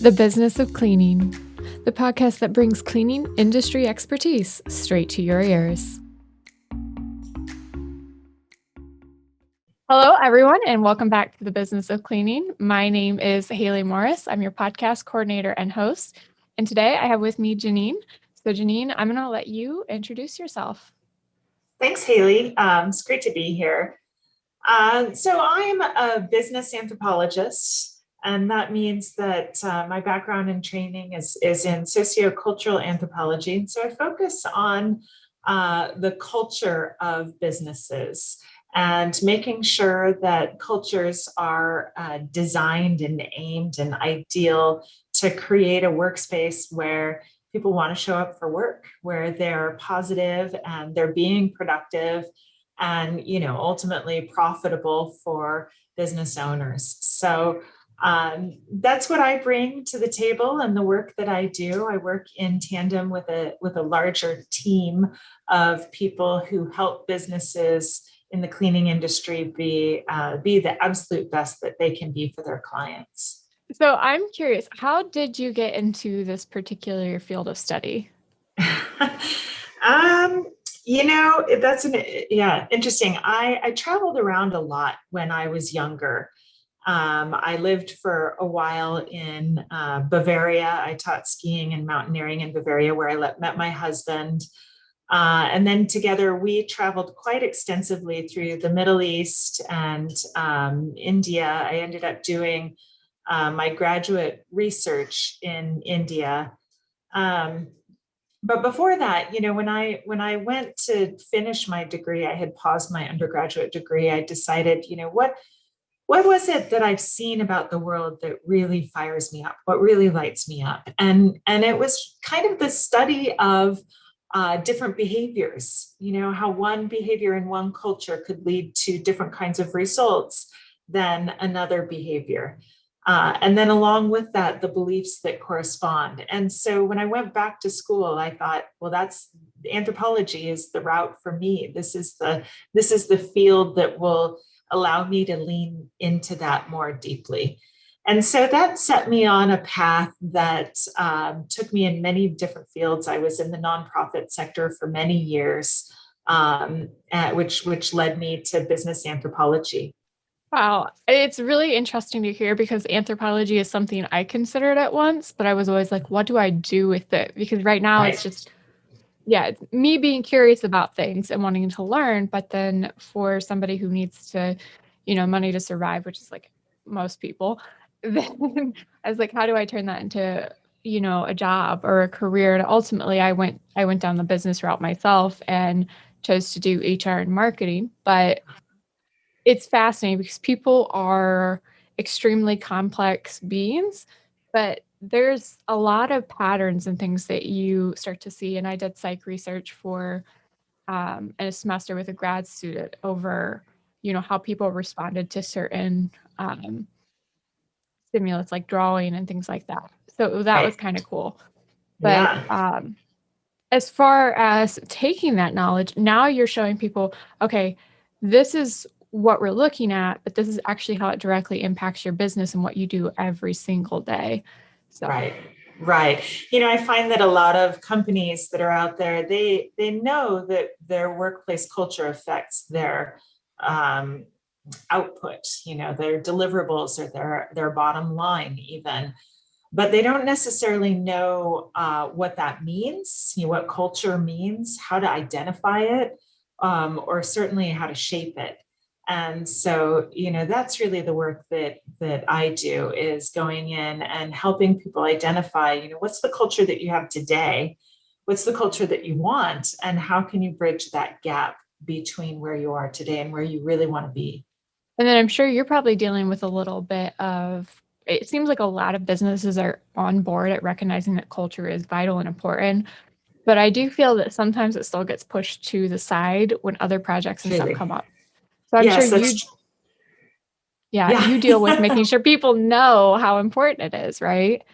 The Business of Cleaning, the podcast that brings cleaning industry expertise straight to your ears. Hello, everyone, and welcome back to The Business of Cleaning. My name is Haley Morris. I'm your podcast coordinator and host. And today I have with me Jenean. So Jenean, I'm going to let you introduce yourself. Thanks, Haley. It's great to be here. So I'm a business anthropologist. And that means that my background and training is in sociocultural anthropology. And so I focus on the culture of businesses and making sure that cultures are designed and aimed and ideal to create a workspace where people want to show up for work, where they're positive and they're being productive and, ultimately profitable for business owners. So that's what I bring to the table and the work that I do. I work in tandem with a larger team of people who help businesses in the cleaning industry be the absolute best that they can be for their clients. So I'm curious, how did you get into this particular field of study? That's interesting. I traveled around a lot when I was younger. I lived for a while in Bavaria. I taught skiing and mountaineering in Bavaria, where I met my husband. And then together we traveled quite extensively through the Middle East and India. I ended up doing my graduate research in India. But before that, when I went to finish my degree, I had paused my undergraduate degree. I decided, what was it that I've seen about the world that really fires me up? What really lights me up? And it was kind of the study of different behaviors, how one behavior in one culture could lead to different kinds of results than another behavior. And then along with that, the beliefs that correspond. And so when I went back to school, I thought, well, anthropology is the route for me. This is the field that will allow me to lean into that more deeply. And so that set me on a path that took me in many different fields. I was in the nonprofit sector for many years, which led me to business anthropology. Wow, it's really interesting to hear because anthropology is something I considered at once, but I was always like, what do I do with it? Because right now Right. it's just, it's me being curious about things and wanting to learn. But then for somebody who needs to, money to survive, which is like most people, then I was like, how do I turn that into, a job or a career? And ultimately I went down the business route myself and chose to do HR and marketing. But it's fascinating because people are extremely complex beings, but there's a lot of patterns and things that you start to see. And I did psych research for a semester with a grad student over, how people responded to certain stimulus like drawing and things like that. So that was Right. kind of cool. But Yeah. as far as taking that knowledge, now you're showing people, okay, this is what we're looking at, but this is actually how it directly impacts your business and what you do every single day. So, Right. Right. I find that a lot of companies that are out there, they know that their workplace culture affects their output, their deliverables or their bottom line even, but they don't necessarily know what that means, what culture means, how to identify it, or certainly how to shape it. And so, that's really the work that I do, is going in and helping people identify, what's the culture that you have today? What's the culture that you want? And how can you bridge that gap between where you are today and where you really want to be? and then I'm sure you're probably dealing with a little bit of, it seems like a lot of businesses are on board at recognizing that culture is vital and important. But I do feel that sometimes it still gets pushed to the side when other projects and stuff Truly. come up. So I'm sure Yes, that's yeah. you deal with making sure people know how important it is, right?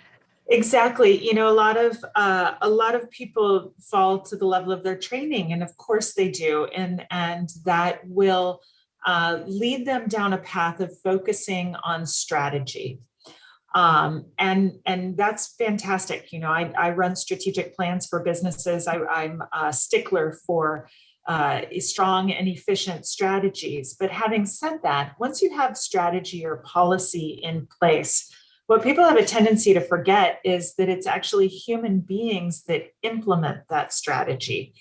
Exactly. A lot of people fall to the level of their training, and of course they do, and that will lead them down a path of focusing on strategy. And that's fantastic. I run strategic plans for businesses. I'm a stickler for strong and efficient strategies. But having said that, once you have strategy or policy in place, what people have a tendency to forget is that it's actually human beings that implement that strategy.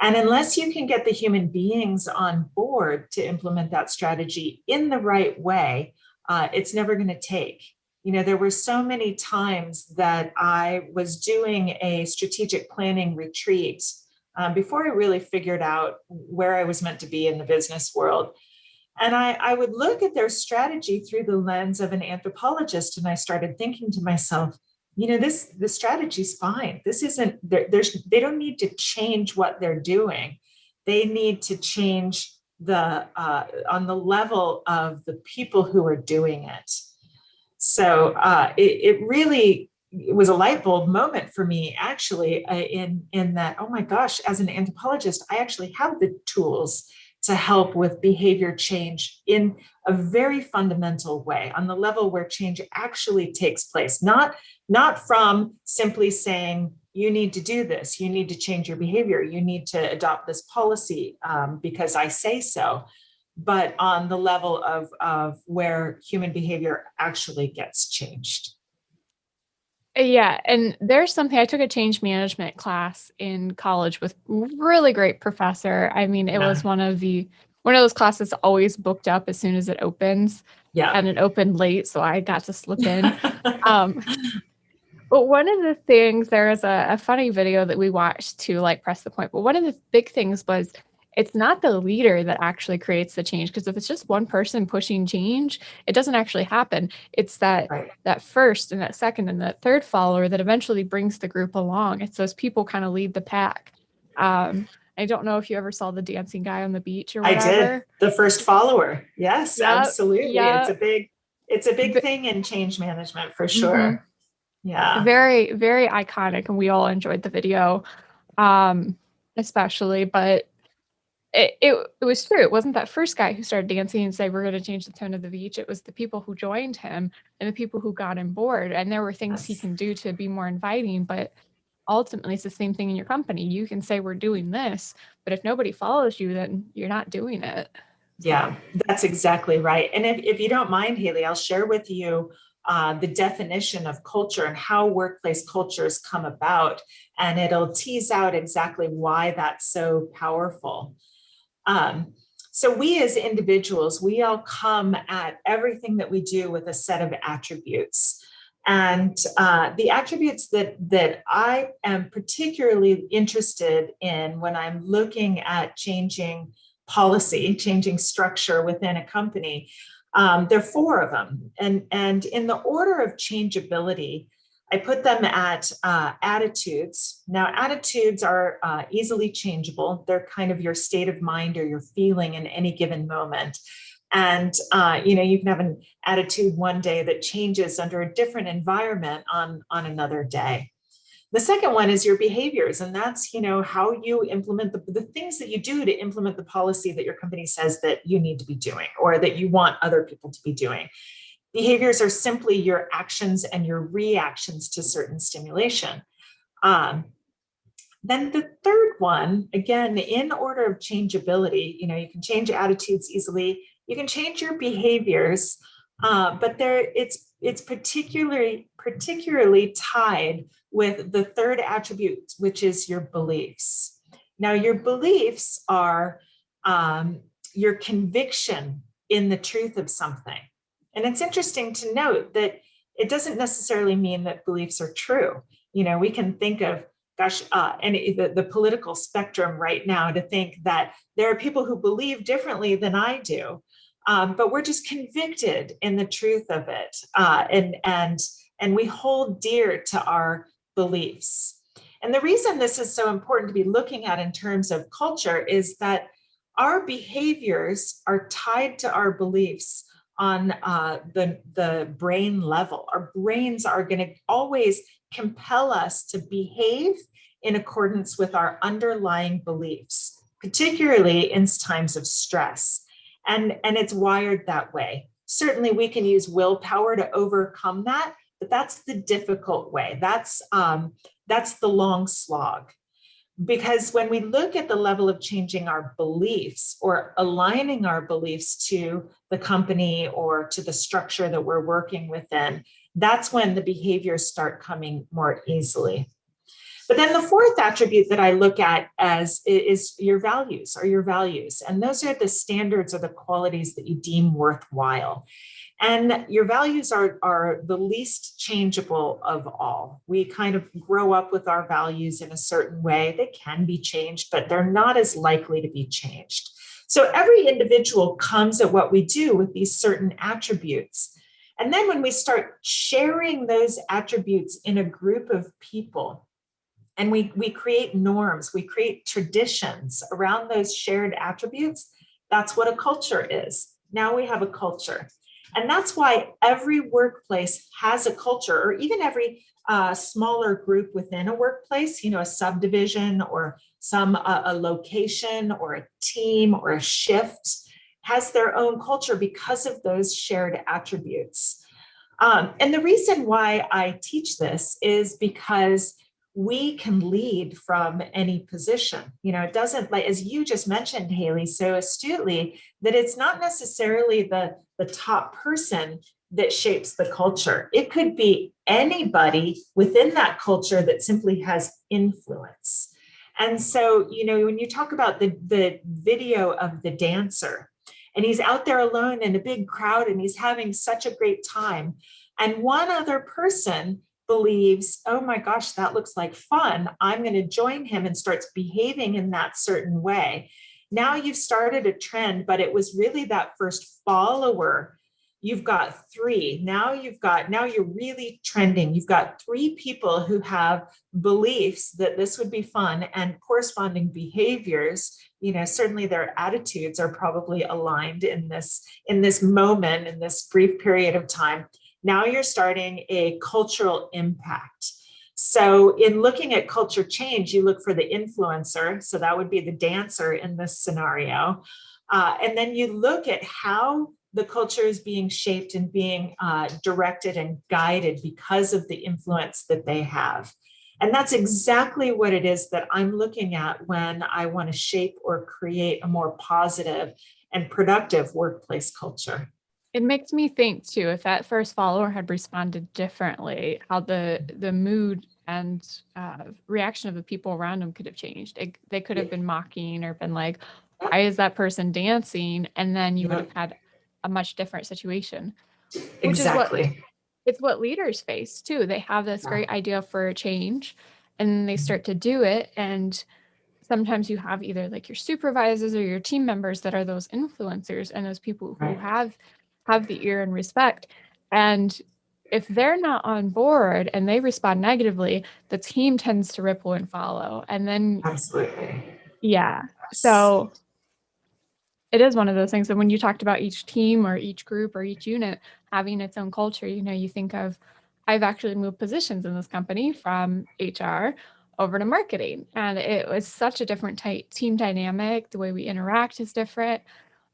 And unless you can get the human beings on board to implement that strategy in the right way, it's never going to take. There were so many times that I was doing a strategic planning retreat before I really figured out where I was meant to be in the business world. And I would look at their strategy through the lens of an anthropologist, and I started thinking to myself, the strategy's fine. This isn't, they don't need to change what they're doing. They need to change on the level of the people who are doing it. So it really was a light bulb moment for me, actually, in that, oh my gosh, as an anthropologist, I actually have the tools to help with behavior change in a very fundamental way, on the level where change actually takes place, not from simply saying, you need to do this, you need to change your behavior, you need to adopt this policy because I say so, but on the level of where human behavior actually gets changed. Yeah, and there's something, I took a change management class in college with really great professor. I mean, it was one of those classes always booked up as soon as it opens. Yeah. And it opened late, so I got to slip in. But one of the things, there was a funny video that we watched to like press the point, but one of the big things was, it's not the leader that actually creates the change, because if it's just one person pushing change, it doesn't actually happen. It's that first and that second and that third follower that eventually brings the group along. It's those people kind of lead the pack. I don't know if you ever saw the dancing guy on the beach or whatever. I did. The first follower. Yes, absolutely. Yep. It's a big thing in change management for sure. Mm-hmm. Yeah. Very, very iconic. And we all enjoyed the video, especially, but it was true. It wasn't that first guy who started dancing and said, we're going to change the tone of the beach. It was the people who joined him and the people who got on board. And there were things he can do to be more inviting, but ultimately it's the same thing in your company. You can say we're doing this, but if nobody follows you, then you're not doing it. Yeah, that's exactly right. And if you don't mind, Haley, I'll share with you the definition of culture and how workplace cultures come about, and it'll tease out exactly why that's so powerful. So we as individuals, we all come at everything that we do with a set of attributes. And the attributes that I am particularly interested in when I'm looking at changing policy, changing structure within a company, there are four of them. And in the order of changeability, I put them at attitudes. Now, attitudes are easily changeable. They're kind of your state of mind or your feeling in any given moment. And, you can have an attitude one day that changes under a different environment on another day. The second one is your behaviors, and that's, how you implement the things that you do to implement the policy that your company says that you need to be doing or that you want other people to be doing. Behaviors are simply your actions and your reactions to certain stimulation. Then the third one, again, in order of changeability, you can change attitudes easily. You can change your behaviors, but it's particularly tied with the third attribute, which is your beliefs. Now, your beliefs are your conviction in the truth of something. And it's interesting to note that it doesn't necessarily mean that beliefs are true. We can think of, the political spectrum right now to think that there are people who believe differently than I do, but we're just convicted in the truth of it, and we hold dear to our beliefs. And the reason this is so important to be looking at in terms of culture is that our behaviors are tied to our beliefs on the brain level. Our brains are going to always compel us to behave in accordance with our underlying beliefs, particularly in times of stress. And it's wired that way. Certainly we can use willpower to overcome that, but that's the difficult way. That's the long slog. Because when we look at the level of changing our beliefs or aligning our beliefs to the company or to the structure that we're working within, that's when the behaviors start coming more easily. But then the fourth attribute that I look at as is your values, are your values. And those are the standards or the qualities that you deem worthwhile. And your values are the least changeable of all. We kind of grow up with our values in a certain way. They can be changed, but they're not as likely to be changed. So every individual comes at what we do with these certain attributes. And then when we start sharing those attributes in a group of people, and we create norms, we create traditions around those shared attributes, that's what a culture is. Now we have a culture. And that's why every workplace has a culture, or even every smaller group within a workplace, a subdivision or a location or a team or a shift has their own culture because of those shared attributes. And the reason why I teach this is because we can lead from any position. It doesn't, like, as you just mentioned, Haley, so astutely, that it's not necessarily the top person that shapes the culture. It could be anybody within that culture that simply has influence. And so, when you talk about the video of the dancer, and he's out there alone in a big crowd and he's having such a great time, and one other person believes, oh my gosh, that looks like fun, I'm going to join him, and starts behaving in that certain way. Now you've started a trend, but it was really that first follower. You've got three. Now you're really trending. You've got three people who have beliefs that this would be fun, and corresponding behaviors. Certainly their attitudes are probably aligned in this moment, in this brief period of time. Now you're starting a cultural impact. So in looking at culture change, you look for the influencer. So that would be the dancer in this scenario. And then you look at how the culture is being shaped and being directed and guided because of the influence that they have. And that's exactly what it is that I'm looking at when I want to shape or create a more positive and productive workplace culture. It makes me think too, if that first follower had responded differently, how the mood and reaction of the people around them could have changed. They could have been mocking or been like, why is that person dancing? And then you would have had a much different situation. Exactly. It's what leaders face too. They have this great idea for a change and they start to do it. And sometimes you have either like your supervisors or your team members that are those influencers and those people who have the ear and respect. And if they're not on board and they respond negatively, the team tends to ripple and follow. And then, absolutely. Yeah. So it is one of those things that when you talked about each team or each group or each unit having its own culture, you think of, I've actually moved positions in this company from HR over to marketing. And it was such a different team dynamic. The way we interact is different.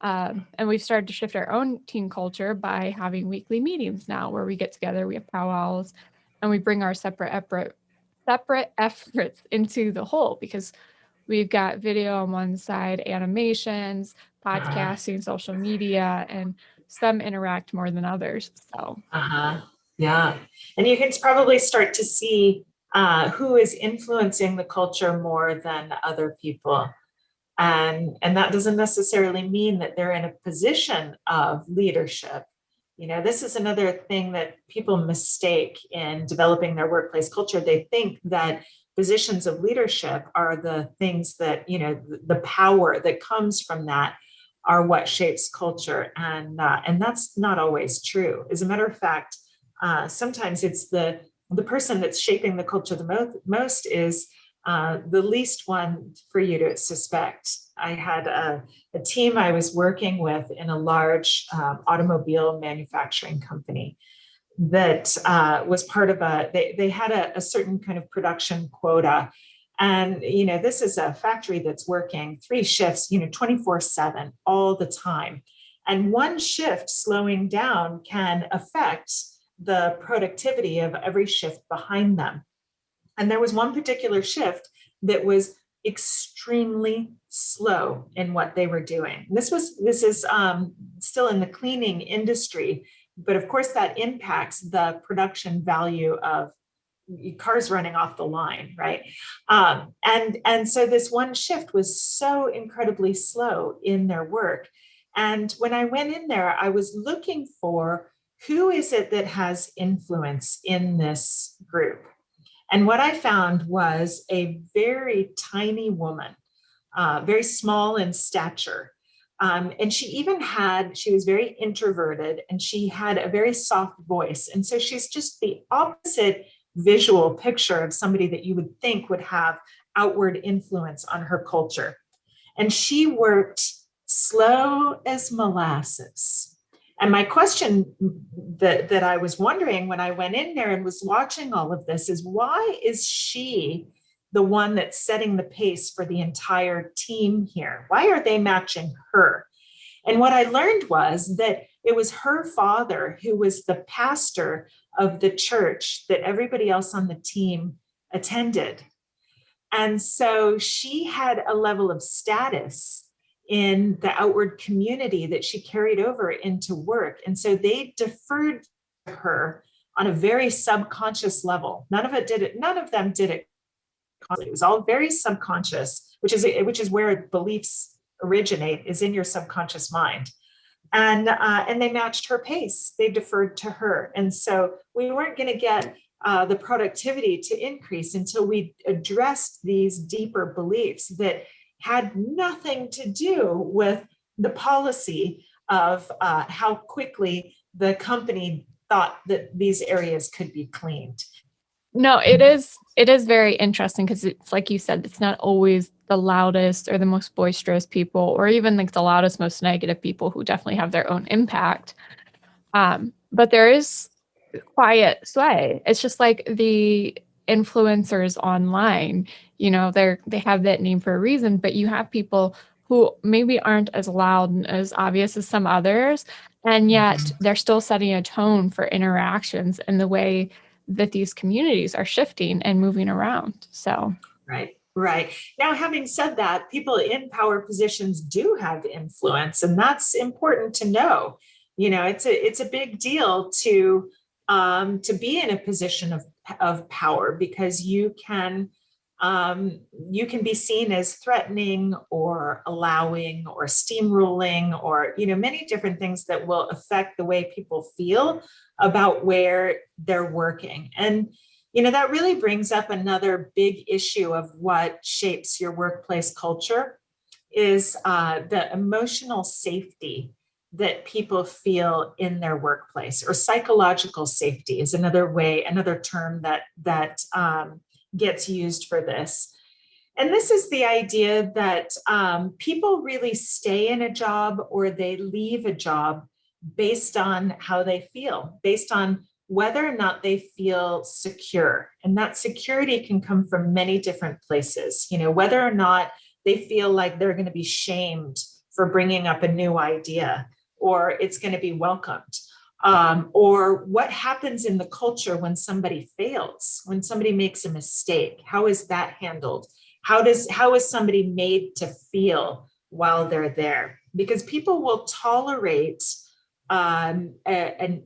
And we've started to shift our own team culture by having weekly meetings now where we get together, we have powwows, and we bring our separate efforts into the whole, because we've got video on one side, animations, podcasting, social media, and some interact more than others. So, yeah. And you can probably start to see who is influencing the culture more than other people. And that doesn't necessarily mean that they're in a position of leadership. This is another thing that people mistake in developing their workplace culture. They think that positions of leadership are the things that, the power that comes from that are what shapes culture. And that's not always true. As a matter of fact, sometimes it's the person that's shaping the culture the most is the least one for you to suspect. I had a team I was working with in a large automobile manufacturing company that was part of they had a certain kind of production quota. And, this is a factory that's working 3 shifts, 24/7 all the time. And one shift slowing down can affect the productivity of every shift behind them. And there was one particular shift that was extremely slow in what they were doing. This is still in the cleaning industry, but of course that impacts the production value of cars running off the line, right? And so this one shift was so incredibly slow in their work. And when I went in there, I was looking for who is it that has influence in this group. And what I found was a very tiny woman, very small in stature. And she was very introverted and she had a very soft voice. And so she's just the opposite visual picture of somebody that you would think would have outward influence on her culture. And she worked slow as molasses. And my question that I was wondering when I went in there and was watching all of this is, why is she the one that's setting the pace for the entire team here? Why are they matching her? And what I learned was that it was her father who was the pastor of the church that everybody else on the team attended. And so she had a level of status in the outward community that she carried over into work. And so they deferred to her on a very subconscious level. None of them did it. It was all very subconscious, which is where beliefs originate, is in your subconscious mind. And they matched her pace. They deferred to her. And so we weren't going to get the productivity to increase until we addressed these deeper beliefs that had nothing to do with the policy of how quickly the company thought that these areas could be cleaned. No, it is very interesting because it's like you said, it's not always the loudest or the most boisterous people, or even like the loudest, most negative people who definitely have their own impact. But there is quiet sway. It's just like the influencers online, they have that name for a reason, but you have people who maybe aren't as loud and as obvious as some others, and yet they're still setting a tone for interactions and the way that these communities are shifting and moving around. So Right. Now, having said that, people in power positions do have influence, and that's important to know. It's a big deal to be in a position of power, because you can be seen as threatening or allowing or steamrolling, or many different things that will affect the way people feel about where they're working. And that really brings up another big issue of what shapes your workplace culture, is the emotional safety that people feel in their workplace, or psychological safety is another term that gets used for this. And this is the idea that people really stay in a job or they leave a job based on how they feel, based on whether or not they feel secure. And that security can come from many different places, whether or not they feel like they're going to be shamed for bringing up a new idea, or it's going to be welcomed, or what happens in the culture when somebody fails, when somebody makes a mistake. How is that handled? How is somebody made to feel while they're there? Because people will tolerate a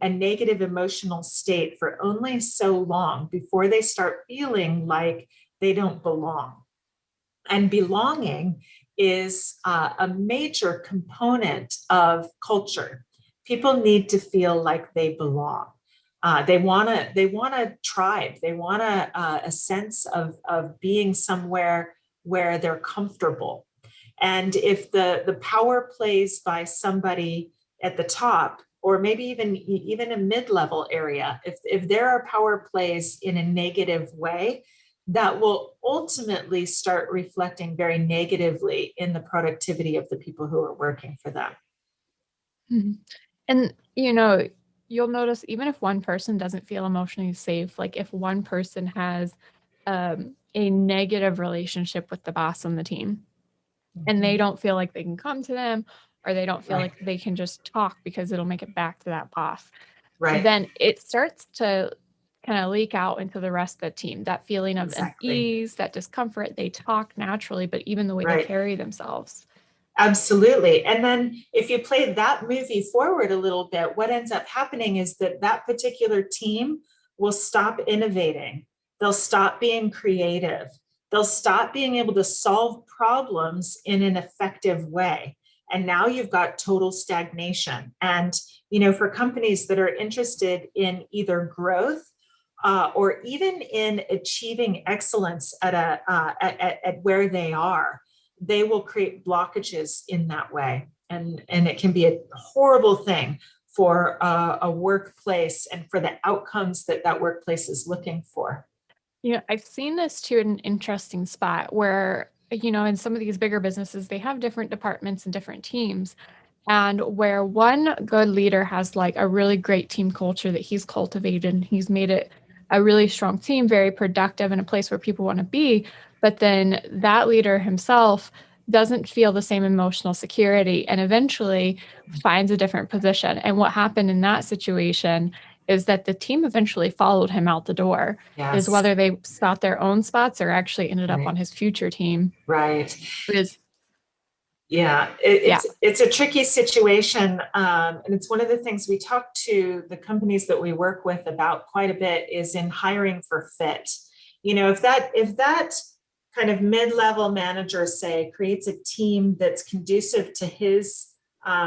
negative emotional state for only so long before they start feeling like they don't belong. And belonging is a major component of culture. People need to feel like they belong. They want a tribe. They want a sense of being somewhere where they're comfortable. And if the power plays by somebody at the top, or maybe even a mid-level area, if there are power plays in a negative way, that will ultimately start reflecting very negatively in the productivity of the people who are working for them. Mm-hmm. And, you'll notice even if one person doesn't feel emotionally safe, like if one person has a negative relationship with the boss on the team, and they don't feel like they can come to them, or they don't feel like they can just talk because it'll make it back to that boss. Right. then it starts to kind of leak out into the rest of the team. That feeling of Exactly. unease, that discomfort, they talk naturally, but even the way they Right. carry themselves. Absolutely. And then if you play that movie forward a little bit, what ends up happening is that that particular team will stop innovating. They'll stop being creative. They'll stop being able to solve problems in an effective way. And now you've got total stagnation. And, for companies that are interested in either growth or even in achieving excellence at where they are, they will create blockages in that way. And it can be a horrible thing for a workplace and for the outcomes that that workplace is looking for. I've seen this too in an interesting spot where, in some of these bigger businesses, they have different departments and different teams. And where one good leader has like a really great team culture that he's cultivated and he's made it a really strong team, very productive and a place where people want to be. But then that leader himself doesn't feel the same emotional security and eventually finds a different position. And what happened in that situation is that the team eventually followed him out the door, is Yes. whether they sought their own spots or actually ended up on Right. his future team. Right. Is Yeah, yeah. it's a tricky situation, and it's one of the things we talk to the companies that we work with about quite a bit is in hiring for fit. If that kind of mid-level manager, say, creates a team that's conducive to his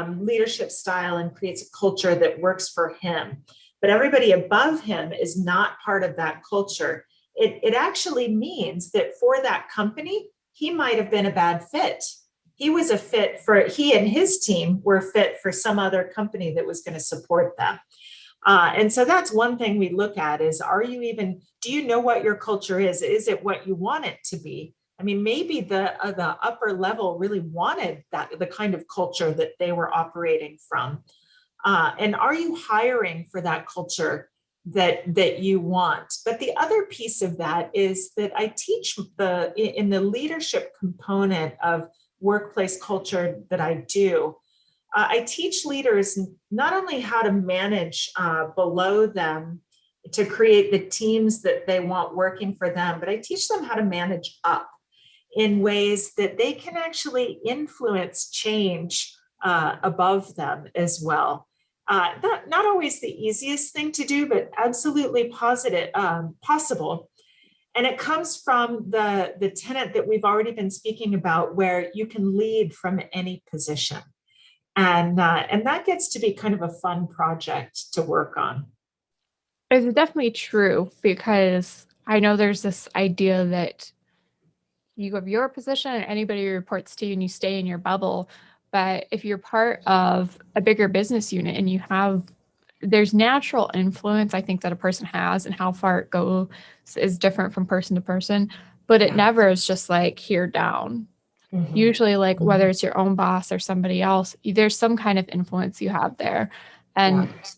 leadership style and creates a culture that works for him, but everybody above him is not part of that culture, it actually means that for that company, he might have been a bad fit. He and his team were fit for some other company that was going to support them. And so that's one thing we look at is, do you know what your culture is? Is it what you want it to be? I mean, maybe the upper level really wanted the kind of culture that they were operating from. And are you hiring for that culture that you want? But the other piece of that is that I teach in the leadership component of workplace culture that I do. I teach leaders not only how to manage below them to create the teams that they want working for them, but I teach them how to manage up in ways that they can actually influence change above them as well. Not always the easiest thing to do, but absolutely possible. And it comes from the tenet that we've already been speaking about, where you can lead from any position. And that gets to be kind of a fun project to work on. It's definitely true because I know there's this idea that you have your position and anybody reports to you and you stay in your bubble. But if you're part of a bigger business unit and there's natural influence, I think, that a person has, and how far it goes is different from person to person, but it Yeah. never is just like here down. Mhm. Usually, like Mhm. whether it's your own boss or somebody else, there's some kind of influence you have there. And Yeah.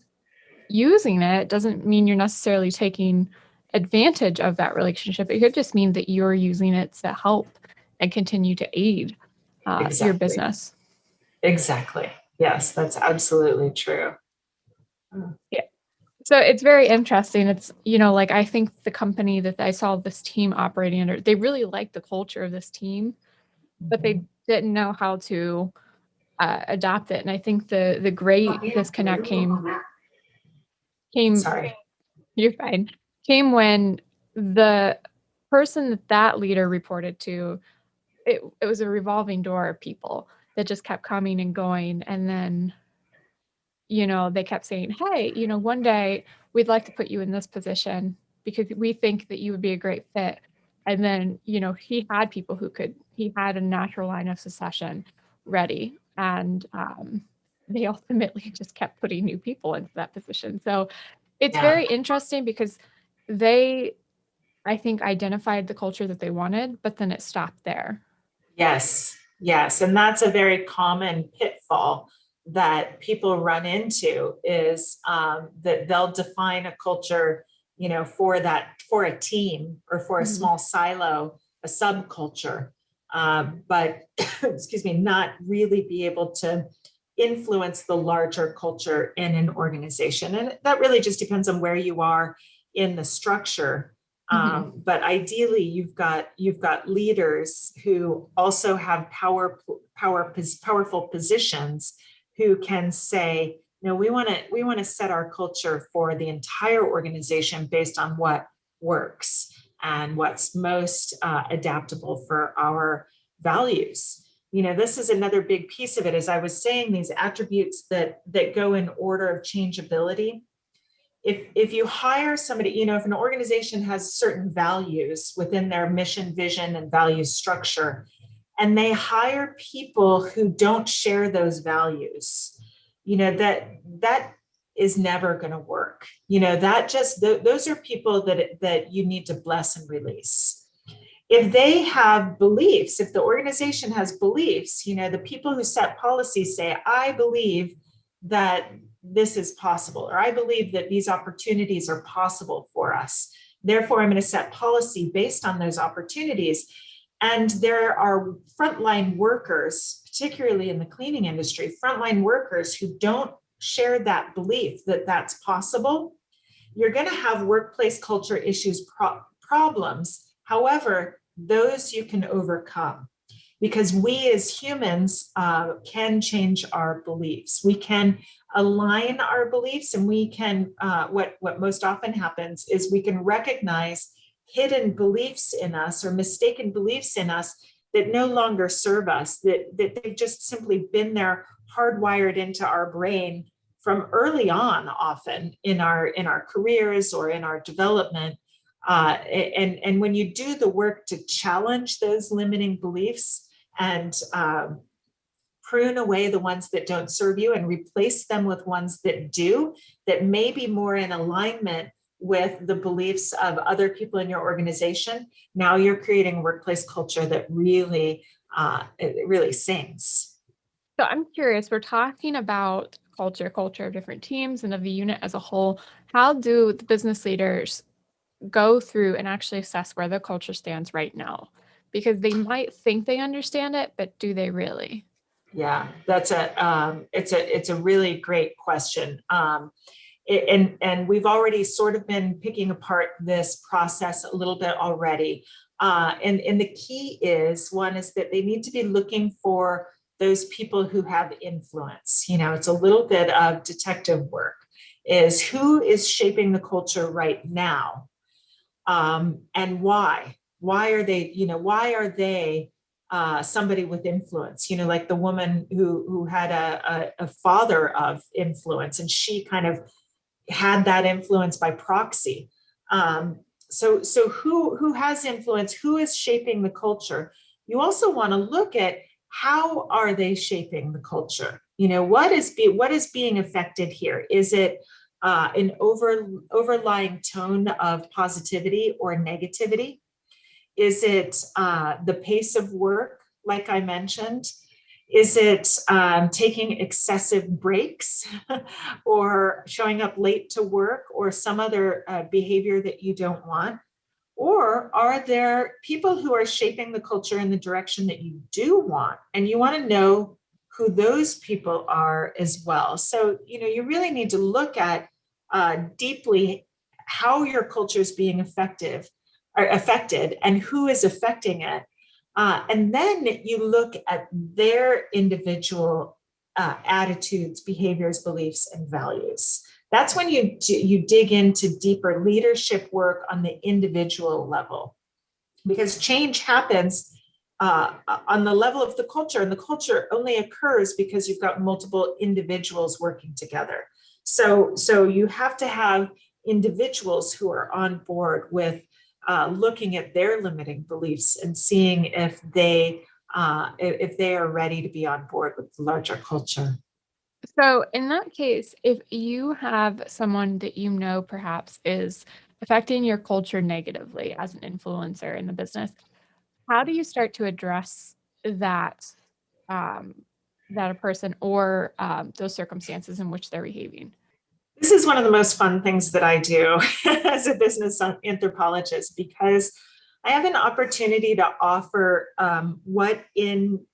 using it doesn't mean you're necessarily taking advantage of that relationship. It could just mean that you're using it to help and continue to aid your Exactly. business. Exactly. Yes, that's absolutely true. Yeah. So it's very interesting. It's, like I think the company that I saw this team operating under, they really liked the culture of this team, but they Mhm. didn't know how to adopt it. And I think the great disconnect came Sorry. you're fine, came when the person that leader reported to, it was a revolving door of people that just kept coming and going. And then, they kept saying, hey, one day we'd like to put you in this position because we think that you would be a great fit. And then, he had people he had a natural line of succession ready. And they ultimately just kept putting new people into that position. So it's Yeah. very interesting because they, I think, identified the culture that they wanted, but then it stopped there. Yes. Yes. And that's a very common pitfall that people run into is that they'll define a culture, for a team or for a Mhm. small silo, a subculture, but excuse me, not really be able to influence the larger culture in an organization. And that really just depends on where you are in the structure. Mm-hmm. But ideally, you've got leaders who also have powerful positions who can say, no, we want to set our culture for the entire organization based on what works and what's most adaptable for our values. This is another big piece of it. As I was saying, these attributes that go in order of changeability. If you hire somebody, if an organization has certain values within their mission, vision, and value structure, and they hire people who don't share those values, that is never going to work. Those are people that you need to bless and release. If they have beliefs, if the organization has beliefs, the people who set policies say, I believe that this is possible, or I believe that these opportunities are possible for us. Therefore, I'm going to set policy based on those opportunities. And there are frontline workers, particularly in the cleaning industry, frontline workers who don't share that belief that that's possible. You're going to have workplace culture issues, problems. However, those you can overcome, because we as humans can change our beliefs. We can align our beliefs, and we can, what most often happens is we can recognize hidden beliefs in us or mistaken beliefs in us that no longer serve us, that they've just simply been there hardwired into our brain from early on, often in our careers or in our development. And when you do the work to challenge those limiting beliefs and prune away the ones that don't serve you and replace them with ones that do, that may be more in alignment with the beliefs of other people in your organization, now you're creating a workplace culture that really, it really sings. So I'm curious, we're talking about culture of different teams and of the unit as a whole. How do the business leaders go through and actually assess where the culture stands right now? Because they might think they understand it, but do they really? Yeah, that's it's a really great question. And we've already sort of been picking apart this process a little bit already. And the key is, one is that they need to be looking for those people who have influence. It's a little bit of detective work, is who is shaping the culture right now, and why? Why are they somebody with influence? Like the woman who had a father of influence, and she kind of had that influence by proxy. So who has influence? Who is shaping the culture? You also want to look at, how are they shaping the culture? What is being affected here? Is it an overlying tone of positivity or negativity? Is it the pace of work, like I mentioned? Is it taking excessive breaks or showing up late to work, or some other behavior that you don't want? Or are there people who are shaping the culture in the direction that you do want? And you want to know who those people are as well. So, you really need to look at deeply how your culture is being affected and who is affecting it. And then you look at their individual attitudes, behaviors, beliefs, and values. That's when you dig into deeper leadership work on the individual level, because change happens on the level of the culture, and the culture only occurs because you've got multiple individuals working together. So you have to have individuals who are on board with looking at their limiting beliefs and seeing if they are ready to be on board with the larger culture. So in that case, if you have someone that perhaps is affecting your culture negatively as an influencer in the business, how do you start to address that um, that a person or those circumstances in which they're behaving? This is one of the most fun things that I do as a business anthropologist, because I have an opportunity to offer what in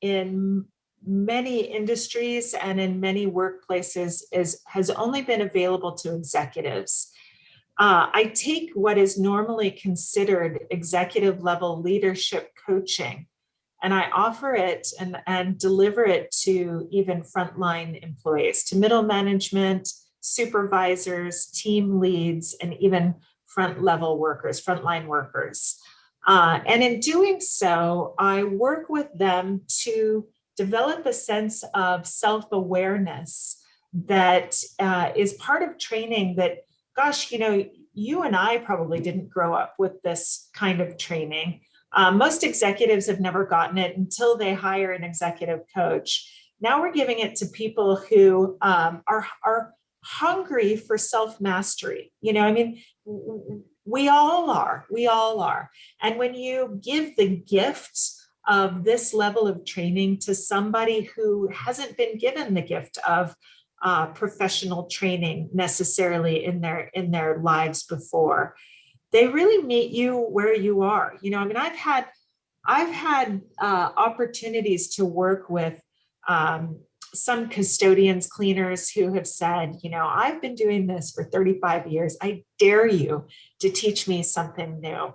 many industries and in many workplaces has only been available to executives. I take what is normally considered executive level leadership coaching, and I offer it and deliver it to even frontline employees, to middle management, supervisors, team leads, and even frontline workers. And in doing so, I work with them to develop a sense of self-awareness that is part of training that, gosh, you and I probably didn't grow up with this kind of training. Most executives have never gotten it until they hire an executive coach. Now we're giving it to people who are hungry for self-mastery. We all are. And when you give the gift of this level of training to somebody who hasn't been given the gift of professional training necessarily in their lives before, they really meet you where you are. I've had opportunities to work with some custodians, cleaners who have said, I've been doing this for 35 years. I dare you to teach me something new.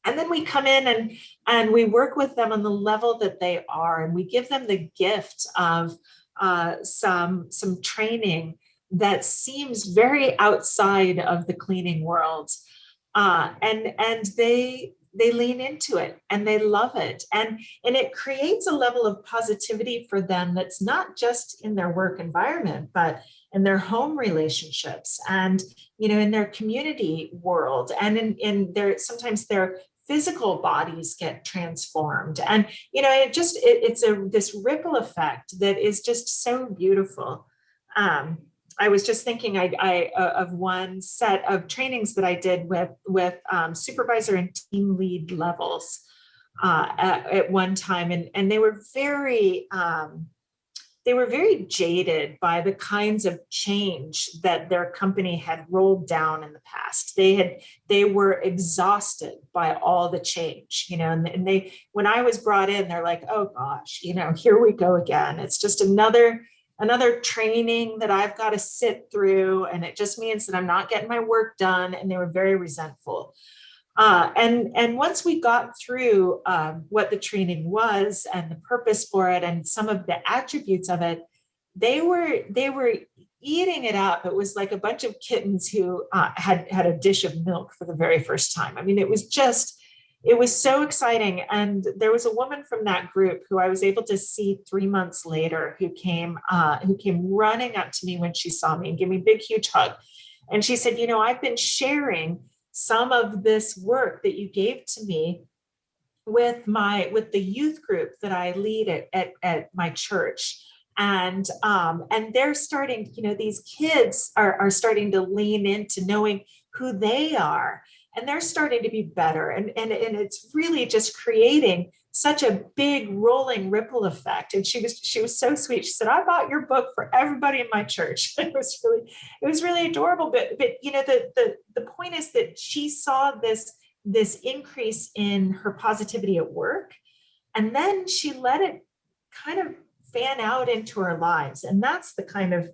And then we come in and we work with them on the level that they are, and we give them the gift of some training that seems very outside of the cleaning world. And they lean into it and they love it. And it creates a level of positivity for them that's not just in their work environment, but in their home relationships and, in their community world, and in sometimes their physical bodies get transformed. And, it's this ripple effect that is just so beautiful. I was just thinking of one set of trainings that I did with supervisor and team lead levels at one time, and they were very jaded by the kinds of change that their company had rolled down in the past. They were exhausted by all the change, and they, when I was brought in, they're like, oh gosh, here we go again. It's just another training that I've got to sit through, and it just means that I'm not getting my work done. And they were very resentful. And once we got through what the training was and the purpose for it and some of the attributes of it, they were eating it up. It was like a bunch of kittens who had a dish of milk for the very first time. I mean, it was so exciting. And there was a woman from that group who I was able to see 3 months later who came running up to me when she saw me and gave me a big, huge hug. And she said, I've been sharing some of this work that you gave to me with the youth group that I lead at my church. And they're starting, these kids are starting to lean into knowing who they are. And they're starting to be better. And it's really just creating such a big rolling ripple effect. And she was so sweet. She said, I bought your book for everybody in my church. It was really adorable. But the point is that she saw this increase in her positivity at work. And then she let it kind of fan out into her lives. And that's the kind of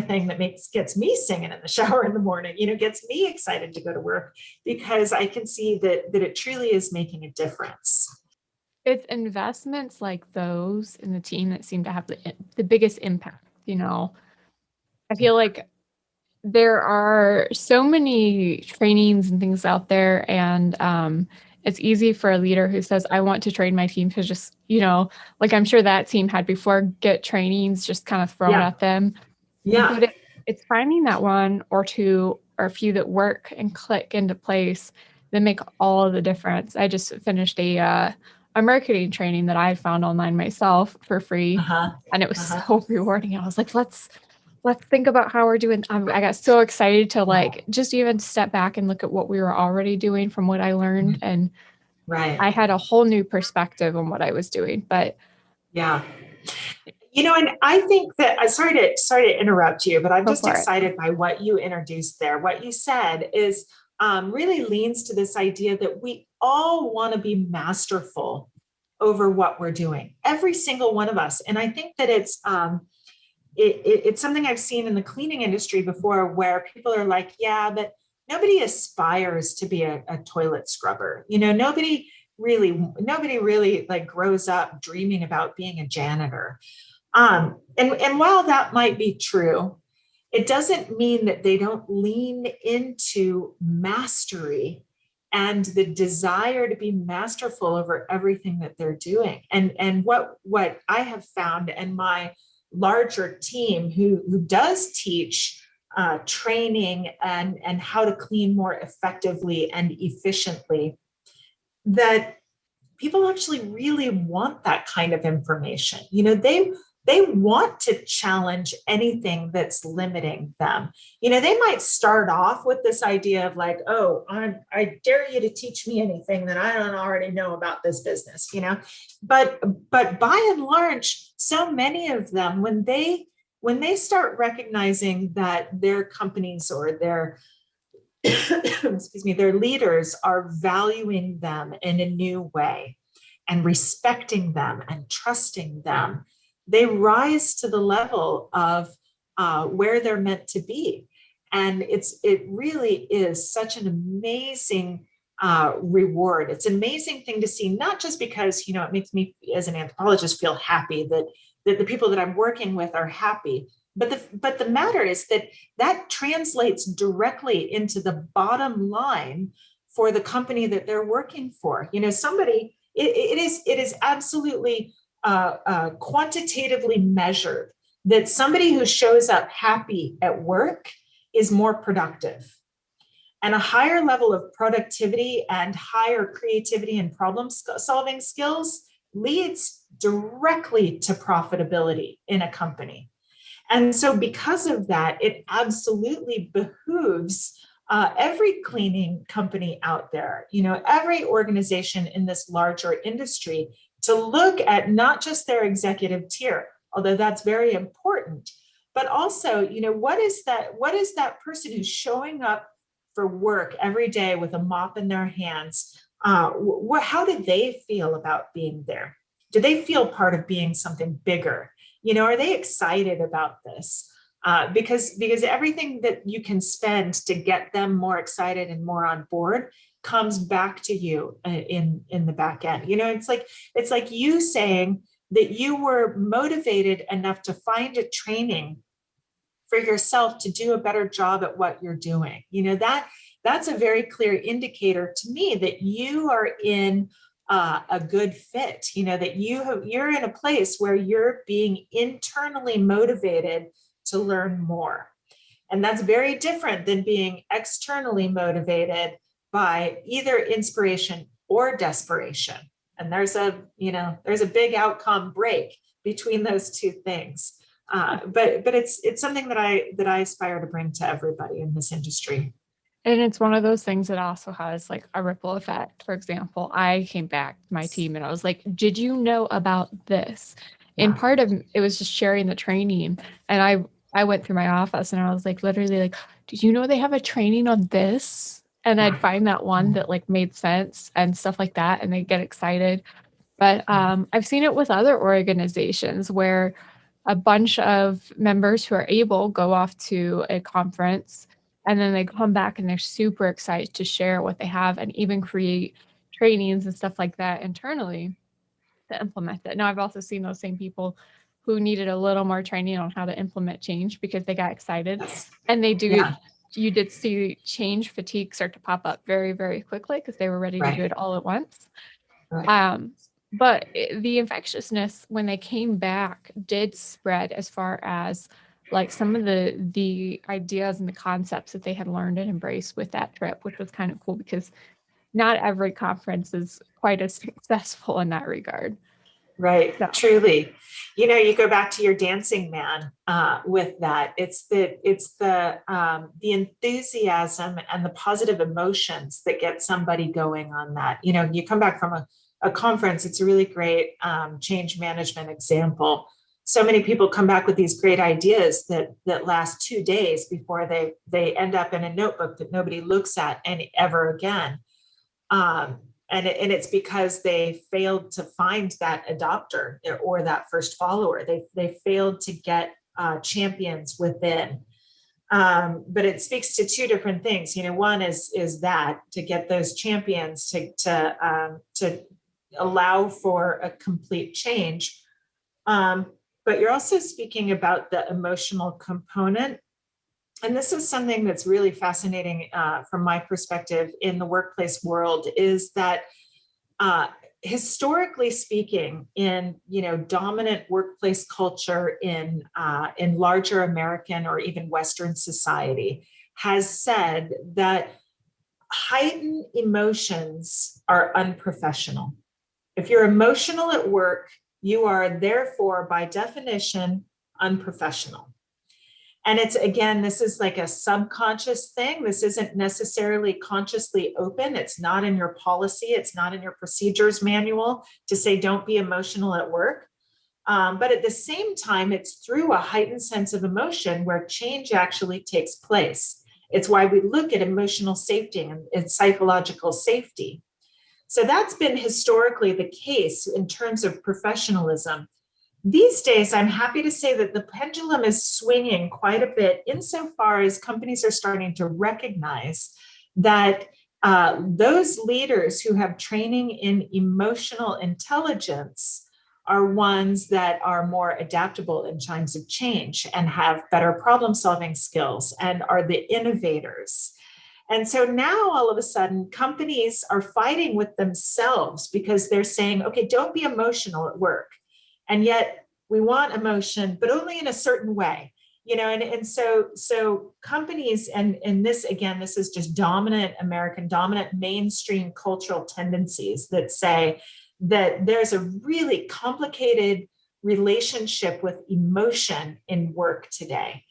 thing that gets me singing in the shower in the morning, gets me excited to go to work, because I can see that it truly is making a difference. It's investments like those in the team that seem to have the biggest impact. I feel like there are so many trainings and things out there, and it's easy for a leader who says, I want to train my team to just, like I'm sure that team had before, get trainings just kind of thrown at them. Yeah. But it's finding that one or two or a few that work and click into place that make all of the difference. I just finished a marketing training that I found online myself for free, and it was so rewarding. I was like, let's think about how we're doing. I got so excited to just even step back and look at what we were already doing from what I learned, and I had a whole new perspective on what I was doing. But yeah. And I think that sorry to interrupt you, but I'm just excited by what you introduced there. What you said is really leans to this idea that we all want to be masterful over what we're doing, every single one of us. And I think that it's something I've seen in the cleaning industry before, where people are like, yeah, but nobody aspires to be a toilet scrubber. Nobody really like grows up dreaming about being a janitor. And while that might be true, it doesn't mean that they don't lean into mastery and the desire to be masterful over everything that they're doing. And what I have found, and my larger team who does teach training and how to clean more effectively and efficiently, that people actually really want that kind of information. They want to challenge anything that's limiting them. They might start off with this idea of like, oh, I dare you to teach me anything that I don't already know about this business, but by and large, so many of them, when they start recognizing that their companies or their excuse me, their leaders are valuing them in a new way and respecting them and trusting them, they rise to the level of where they're meant to be. And it really is such an amazing reward. It's an amazing thing to see, not just because, it makes me as an anthropologist feel happy that the people that I'm working with are happy. But the matter is that translates directly into the bottom line for the company that they're working for. Somebody, it is absolutely quantitatively measured that somebody who shows up happy at work is more productive. And a higher level of productivity and higher creativity and problem solving skills leads directly to profitability in a company. And so because of that, it absolutely behooves every cleaning company out there, every organization in this larger industry, to look at not just their executive tier, although that's very important, but also, what is that person who's showing up for work every day with a mop in their hands? How do they feel about being there? Do they feel part of being something bigger? Are they excited about this? Because everything that you can spend to get them more excited and more on board comes back to you in the back end. It's like you saying that you were motivated enough to find a training for yourself to do a better job at what you're doing. That's a very clear indicator to me that you are in a good fit, that you're in a place where you're being internally motivated to learn more. And that's very different than being externally motivated by either inspiration or desperation. And there's a big outcome break between those two things. But it's something that I aspire to bring to everybody in this industry. And it's one of those things that also has like a ripple effect. For example, I came back to my team and I was like, did you know about this? And part of it was just sharing the training. And I went through my office and I was like, literally like, did you know they have a training on this? And I'd find that one that like made sense and stuff like that. And they get excited. But I've seen it with other organizations where a bunch of members who are able go off to a conference and then they come back and they're super excited to share what they have and even create trainings and stuff like that internally to implement it. Now, I've also seen those same people who needed a little more training on how to implement change because they got excited and they do. Yeah. You did see change fatigue start to pop up very, very quickly because they were ready to do it all at once. Right. But the infectiousness when they came back did spread as far as like some of the ideas and the concepts that they had learned and embraced with that trip, which was kind of cool because not every conference is quite as successful in that regard. Right. So. Truly. You go back to your dancing man with that. It's the enthusiasm and the positive emotions that get somebody going on that. You come back from a conference, it's a really great change management example. So many people come back with these great ideas that last 2 days before they end up in a notebook that nobody looks at ever again. And it's because they failed to find that adopter or that first follower. They failed to get champions within. But it speaks to two different things. One is that to get those champions to allow for a complete change. But you're also speaking about the emotional component. And this is something that's really fascinating from my perspective in the workplace world, is that historically speaking, in dominant workplace culture in larger American or even Western society, has said that heightened emotions are unprofessional. If you're emotional at work, you are therefore, by definition, unprofessional. And it's, again, this is like a subconscious thing. This isn't necessarily consciously open. It's not in your policy. It's not in your procedures manual to say, don't be emotional at work. But at the same time, it's through a heightened sense of emotion where change actually takes place. It's why we look at emotional safety and psychological safety. So that's been historically the case in terms of professionalism. These days, I'm happy to say that the pendulum is swinging quite a bit insofar as companies are starting to recognize that those leaders who have training in emotional intelligence are ones that are more adaptable in times of change and have better problem-solving skills and are the innovators. And so now all of a sudden, companies are fighting with themselves because they're saying, okay, don't be emotional at work. And yet we want emotion, but only in a certain way, and so companies, and this, again, this is just dominant mainstream cultural tendencies that say that there's a really complicated relationship with emotion in work today.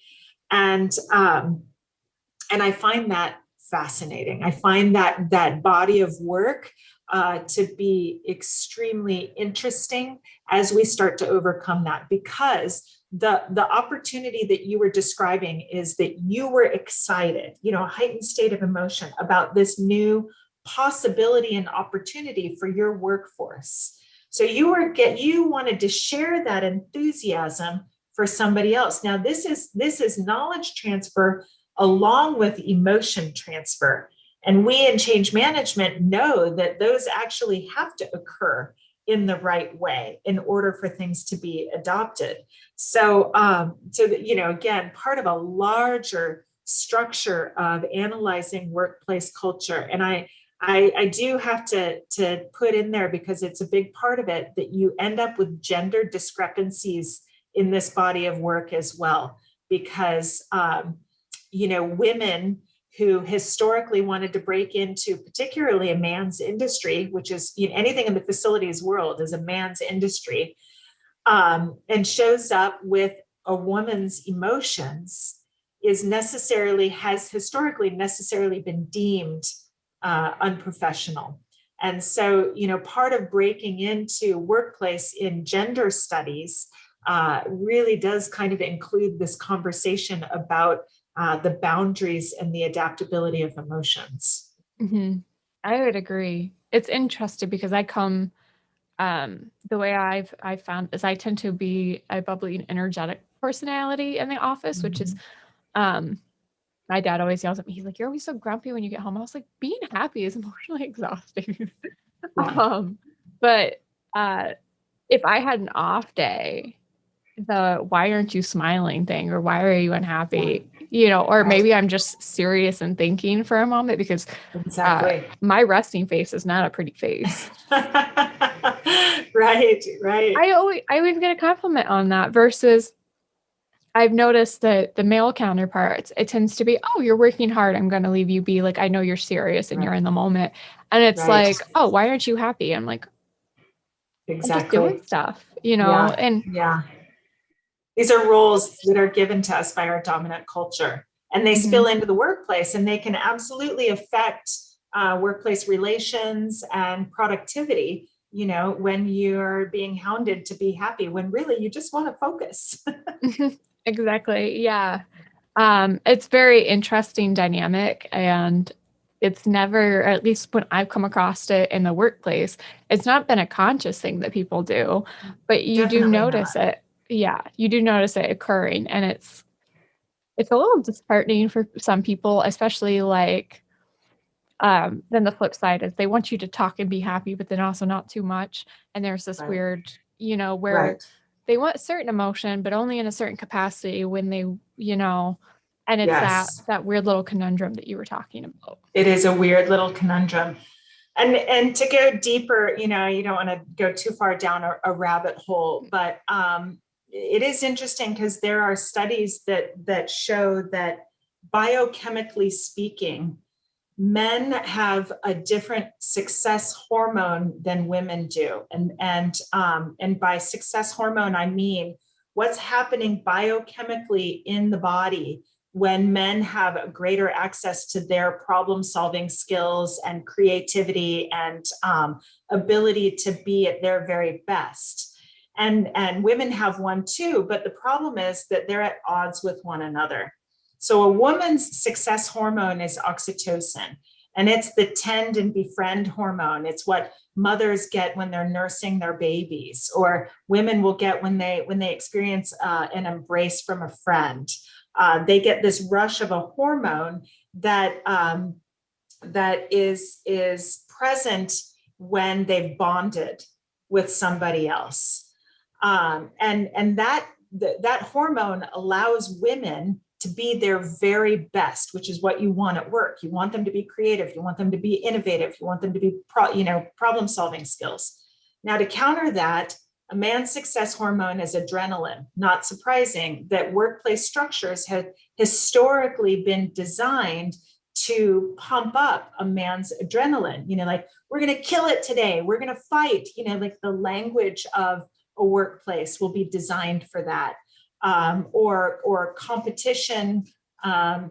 And I find that fascinating. I find that body of work to be extremely interesting as we start to overcome that, because the opportunity that you were describing is that you were excited, a heightened state of emotion about this new possibility and opportunity for your workforce. So you wanted to share that enthusiasm for somebody else. Now, this is knowledge transfer along with emotion transfer. And we in change management know that those actually have to occur in the right way in order for things to be adopted. So, again, part of a larger structure of analyzing workplace culture. And I do have to put in there, because it's a big part of it, that you end up with gender discrepancies in this body of work as well, because women who historically wanted to break into particularly a man's industry, which is anything in the facilities world is a man's industry, and shows up with a woman's emotions, has historically necessarily been deemed unprofessional. And so, part of breaking into workplace in gender studies really does kind of include this conversation about the boundaries and the adaptability of emotions. Mm-hmm. I would agree. It's interesting because I come, the way I've found is I tend to be a bubbly and energetic personality in the office, mm-hmm. which is, my dad always yells at me. He's like, "You're always so grumpy when you get home." I was like, being happy is emotionally exhausting. But if I had an off day, the "why aren't you smiling" thing, or "why are you unhappy," or maybe I'm just serious and thinking for a moment, because exactly. My resting face is not a pretty face. Right. I always get a compliment on that, versus I've noticed that the male counterparts, it tends to be, "Oh, you're working hard. I'm going to leave you be. Like, I know you're serious and you're in the moment." And it's like, "Oh, why aren't you happy?" I'm like, exactly. I'm just doing stuff, and yeah. These are roles that are given to us by our dominant culture, and they spill into the workplace, and they can absolutely affect workplace relations and productivity, when you're being hounded to be happy, when really you just want to focus. Exactly. Yeah. It's very interesting dynamic. And it's never, or at least when I've come across it in the workplace, it's not been a conscious thing that people do, but you do Definitely not. notice it. Yeah, you do notice it occurring, and it's a little disheartening for some people, especially like then the flip side is they want you to talk and be happy, but then also not too much. And there's this Right. weird, where Right. they want certain emotion, but only in a certain capacity when they, and it's that Yes. that weird little conundrum that you were talking about. It is a weird little conundrum. And to go deeper, you don't want to go too far down a rabbit hole, but it is interesting because there are studies that show that biochemically speaking, men have a different success hormone than women do. And by success hormone, I mean what's happening biochemically in the body when men have a greater access to their problem solving skills and creativity and ability to be at their very best. And women have one too, but the problem is that they're at odds with one another. So a woman's success hormone is oxytocin, and it's the tend and befriend hormone. It's what mothers get when they're nursing their babies, or women will get when they experience an embrace from a friend. They get this rush of a hormone that is present when they've bonded with somebody else, and that hormone allows women to be their very best, which is what you want at work. You want them to be creative. You want them to be innovative. You want them to be problem solving skills. Now, to counter that, a man's success hormone is adrenaline. Not surprising that workplace structures have historically been designed to pump up a man's adrenaline. Like, we're going to kill it today. We're going to fight. Like the language of a workplace will be designed for that. Or competition,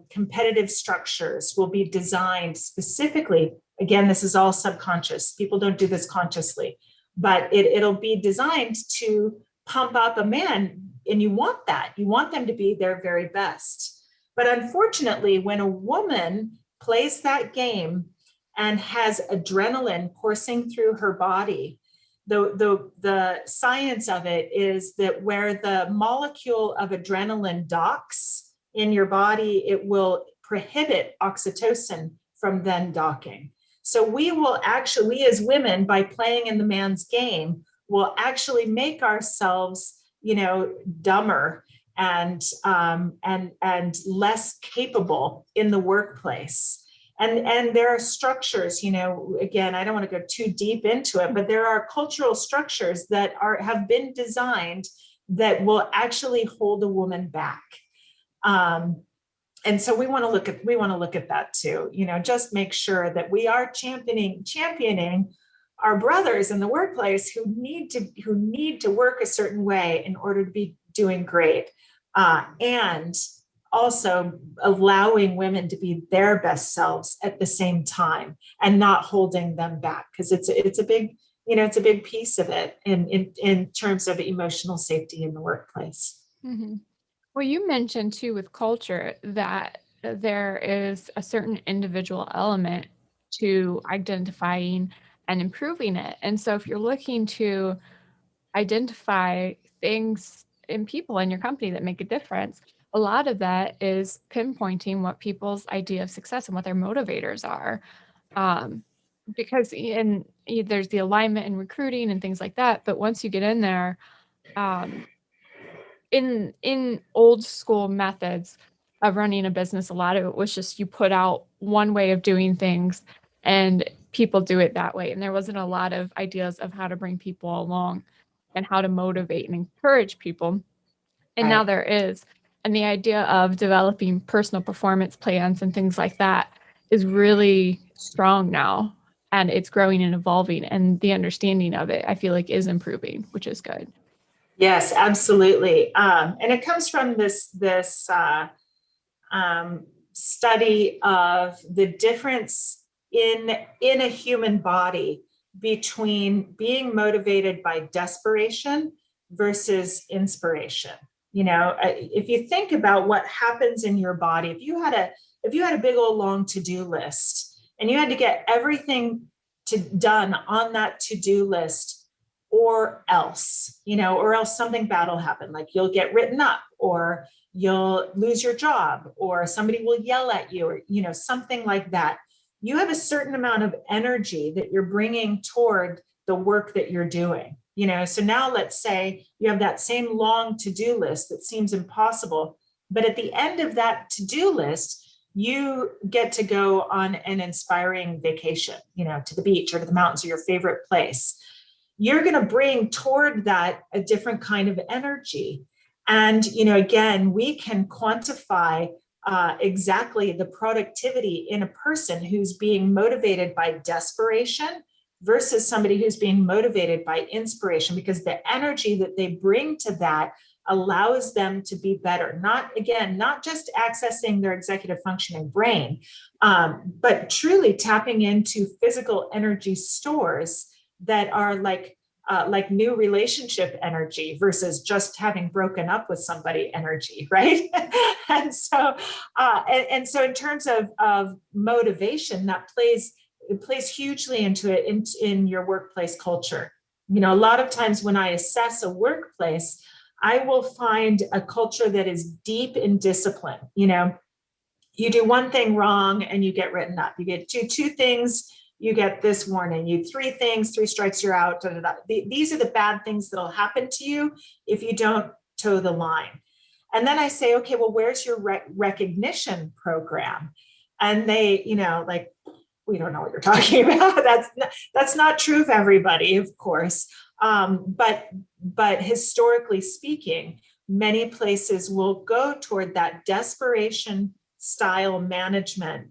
competitive structures will be designed specifically. Again, this is all subconscious. People don't do this consciously, but it'll be designed to pump up a man, and you want that. You want them to be their very best. But unfortunately, when a woman plays that game and has adrenaline coursing through her body, the science of it is that where the molecule of adrenaline docks in your body, it will prohibit oxytocin from then docking. So we as women, by playing in the man's game, will actually make ourselves, dumber and less capable in the workplace. And there are structures, again, I don't want to go too deep into it, but there are cultural structures that have been designed that will actually hold a woman back. And so we want to look at that too. Just make sure that we are championing our brothers in the workplace who need to work a certain way in order to be doing great, and also allowing women to be their best selves at the same time and not holding them back, because it's a big piece of it in terms of emotional safety in the workplace. Mm-hmm. Well, you mentioned too with culture that there is a certain individual element to identifying and improving it. And so if you're looking to identify things in people in your company that make a difference, a lot of that is pinpointing what people's idea of success and what their motivators are. Um, because there's the alignment and recruiting and things like that. But once you get in there, um, in old school methods of running a business, a lot of it was just you put out one way of doing things and people do it that way. And there wasn't a lot of ideas of how to bring people along and how to motivate and encourage people. And now Right. there is. And the idea of developing personal performance plans and things like that is really strong now. And it's growing and evolving. And the understanding of it, I feel like, is improving, which is good. Yes, absolutely. And it comes from this study of the difference in a human body between being motivated by desperation versus inspiration. If you think about what happens in your body, if you had a big old long to-do list and you had to get everything done on that to-do list, or else, or else something bad will happen. Like you'll get written up, or you'll lose your job, or somebody will yell at you, or, something like that. You have a certain amount of energy that you're bringing toward the work that you're doing. So now let's say you have that same long to-do list that seems impossible, but at the end of that to-do list, you get to go on an inspiring vacation, to the beach or to the mountains or your favorite place. You're going to bring toward that a different kind of energy. And, again, we can quantify exactly the productivity in a person who's being motivated by desperation versus somebody who's being motivated by inspiration, because the energy that they bring to that allows them to be better. Not just accessing their executive functioning brain, but truly tapping into physical energy stores that are like new relationship energy versus just having broken up with somebody energy, right? And so in terms of motivation, it plays hugely into it in your workplace culture. A lot of times when I assess a workplace, I will find a culture that is deep in discipline. You do one thing wrong and you get written up. You get two things, you get this warning. You 3 things, 3 strikes, you're out. Da, da, da. These are the bad things that'll happen to you if you don't toe the line. And then I say, okay, well, where's your recognition program? And they, like, we don't know what you're talking about. That's not true of everybody, of course. But historically speaking, many places will go toward that desperation style management,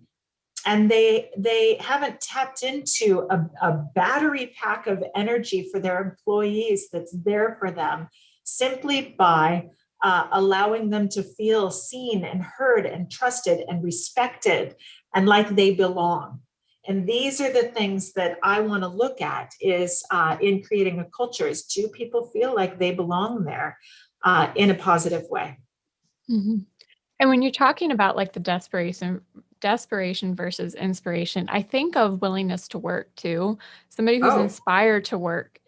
and they haven't tapped into a battery pack of energy for their employees that's there for them simply by allowing them to feel seen and heard and trusted and respected and like they belong. And these are the things that I want to look at is in creating a culture, is do people feel like they belong there in a positive way? Mm-hmm. And when you're talking about like the desperation versus inspiration, I think of willingness to work too. Somebody who's Oh, inspired to work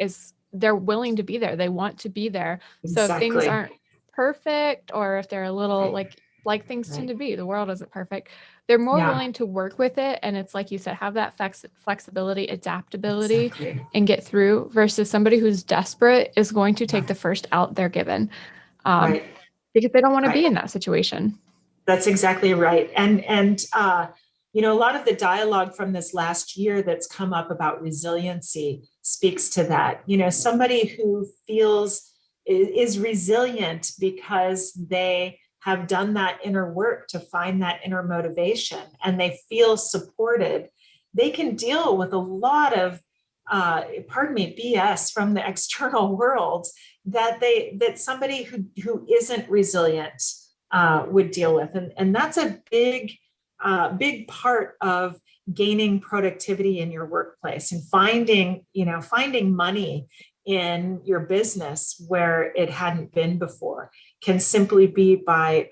they're willing to be there. They want to be there. So if things exactly. aren't perfect, or if they're a little Right. like things tend Right. to be, the world isn't perfect. They're more Yeah, willing to work with it. And it's like you said, have that flexibility, adaptability, exactly. and get through, versus somebody who's desperate is going to take Yeah. the first out they're given, um, Right. because they don't want to be Right. in that situation. That's exactly right. And a lot of the dialogue from this last year that's come up about resiliency speaks to that. Somebody who feels is resilient because they have done that inner work to find that inner motivation and they feel supported. They can deal with a lot of BS from the external world that somebody who isn't resilient would deal with. And that's a big part of gaining productivity in your workplace and finding money in your business where it hadn't been before can simply be by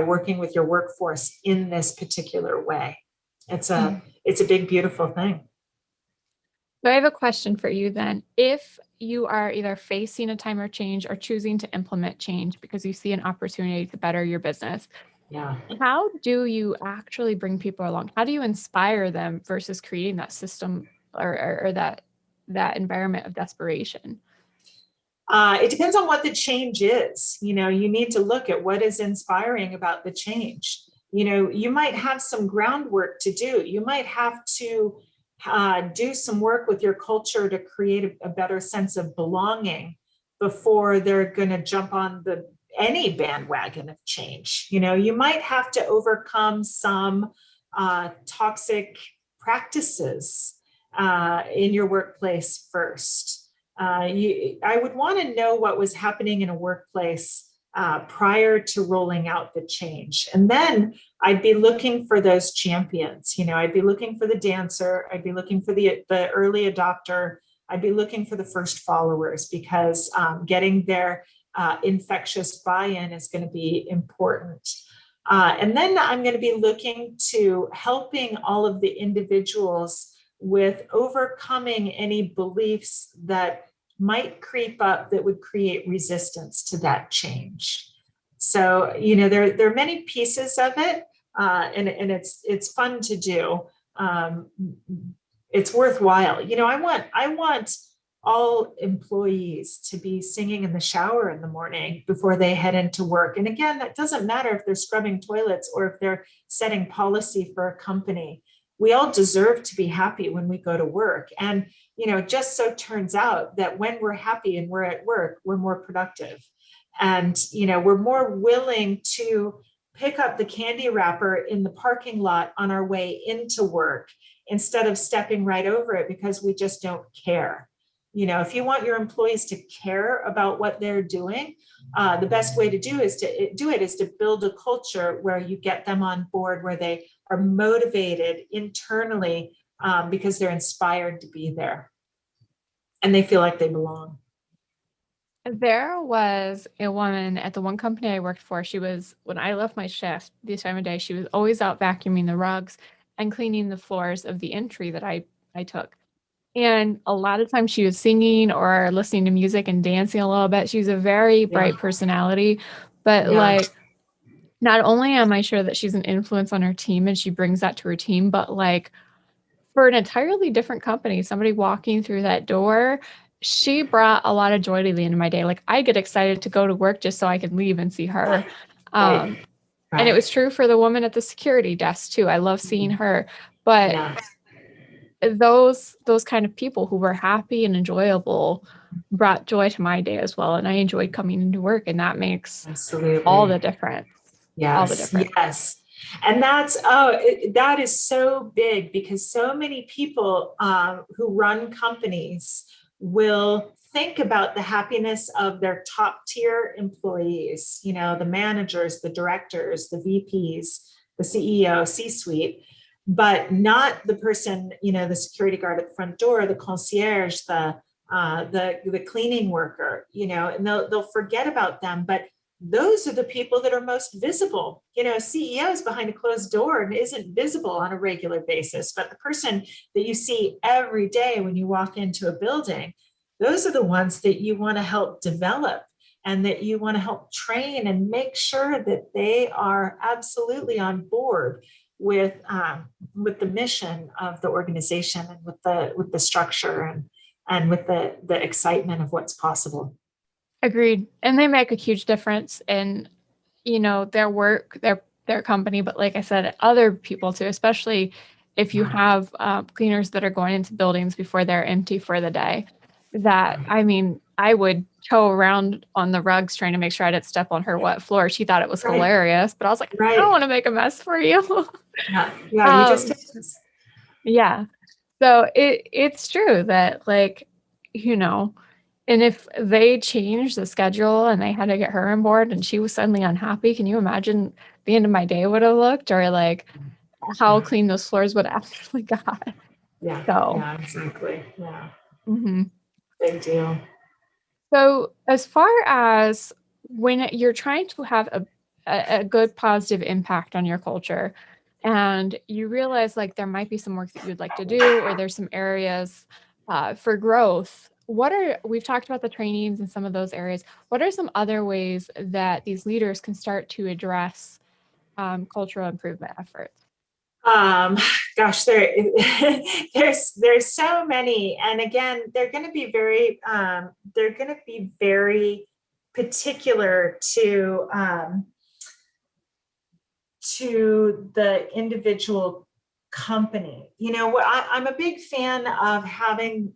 working with your workforce in this particular way. It's a big, beautiful thing. So I have a question for you then. If you are either facing a time of change or choosing to implement change because you see an opportunity to better your business, Yeah. how do you actually bring people along? How do you inspire them versus creating that system or that environment of desperation? It depends on what the change is. You need to look at what is inspiring about the change. You might have some groundwork to do. You might have to do some work with your culture to create a better sense of belonging before they're going to jump on any bandwagon of change. You might have to overcome some toxic practices in your workplace first. I would want to know what was happening in a workplace prior to rolling out the change. And then I'd be looking for those champions. I'd be looking for the dancer. I'd be looking for the early adopter. I'd be looking for the first followers, because getting their infectious buy-in is going to be important. And then I'm going to be looking to helping all of the individuals with overcoming any beliefs that might creep up that would create resistance to that change. So, there are many pieces of it, and it's fun to do. It's worthwhile. I want all employees to be singing in the shower in the morning before they head into work. And again, that doesn't matter if they're scrubbing toilets or if they're setting policy for a company. We all deserve to be happy when we go to work. And, just so turns out that when we're happy and we're at work, we're more productive. And, we're more willing to pick up the candy wrapper in the parking lot on our way into work instead of stepping right over it because we just don't care. If you want your employees to care about what they're doing, the best way to do it is to build a culture where you get them on board, where they are motivated internally because they're inspired to be there and they feel like they belong. There was a woman at the one company I worked for. When I left my shift this time of day, she was always out vacuuming the rugs and cleaning the floors of the entry that I took. And a lot of times she was singing or listening to music and dancing a little bit. She was a very bright personality, but like, not only am I sure that she's an influence on her team and she brings that to her team, but like for an entirely different company, somebody walking through that door, she brought a lot of joy to the end of my day. Like I get excited to go to work just so I can leave and see her. And it was true for the woman at the security desk too. I love seeing her, but those kind of people who were happy and enjoyable brought joy to my day as well. And I enjoyed coming into work, and that makes all the difference. Yes. All the difference. Yes. And that is so big because so many people who run companies will think about the happiness of their top tier employees, the managers, the directors, the VPs, the CEO, C-suite, but not the person, the security guard at the front door, the concierge, the cleaning worker, and they'll forget about them. But those are the people that are most visible. CEO is behind a closed door and isn't visible on a regular basis, but the person that you see every day when you walk into a building, those are the ones that you want to help develop and that you want to help train and make sure that they are absolutely on board with the mission of the organization and with the structure and with the excitement of what's possible. Agreed. And they make a huge difference in, their work, their company, but like I said, other people too, especially if you have cleaners that are going into buildings before they're empty for the day. I would tow around on the rugs trying to make sure I didn't step on her wet floor. She thought it was hilarious, but I was like, I don't want to make a mess for you. You just yeah. So it's true that and if they changed the schedule and they had to get her on board and she was suddenly unhappy, can you imagine the end of my day would have looked, or like how clean those floors would have actually got? Yeah, exactly. Yeah. Mm-hmm. Big deal. So as far as when you're trying to have a good positive impact on your culture and you realize like there might be some work that you'd like to do, or there's some areas for growth, we've talked about the trainings and some of those areas. What are some other ways that these leaders can start to address cultural improvement efforts? Gosh, there's so many, and again, they're going to be very particular to the individual company. I'm a big fan of having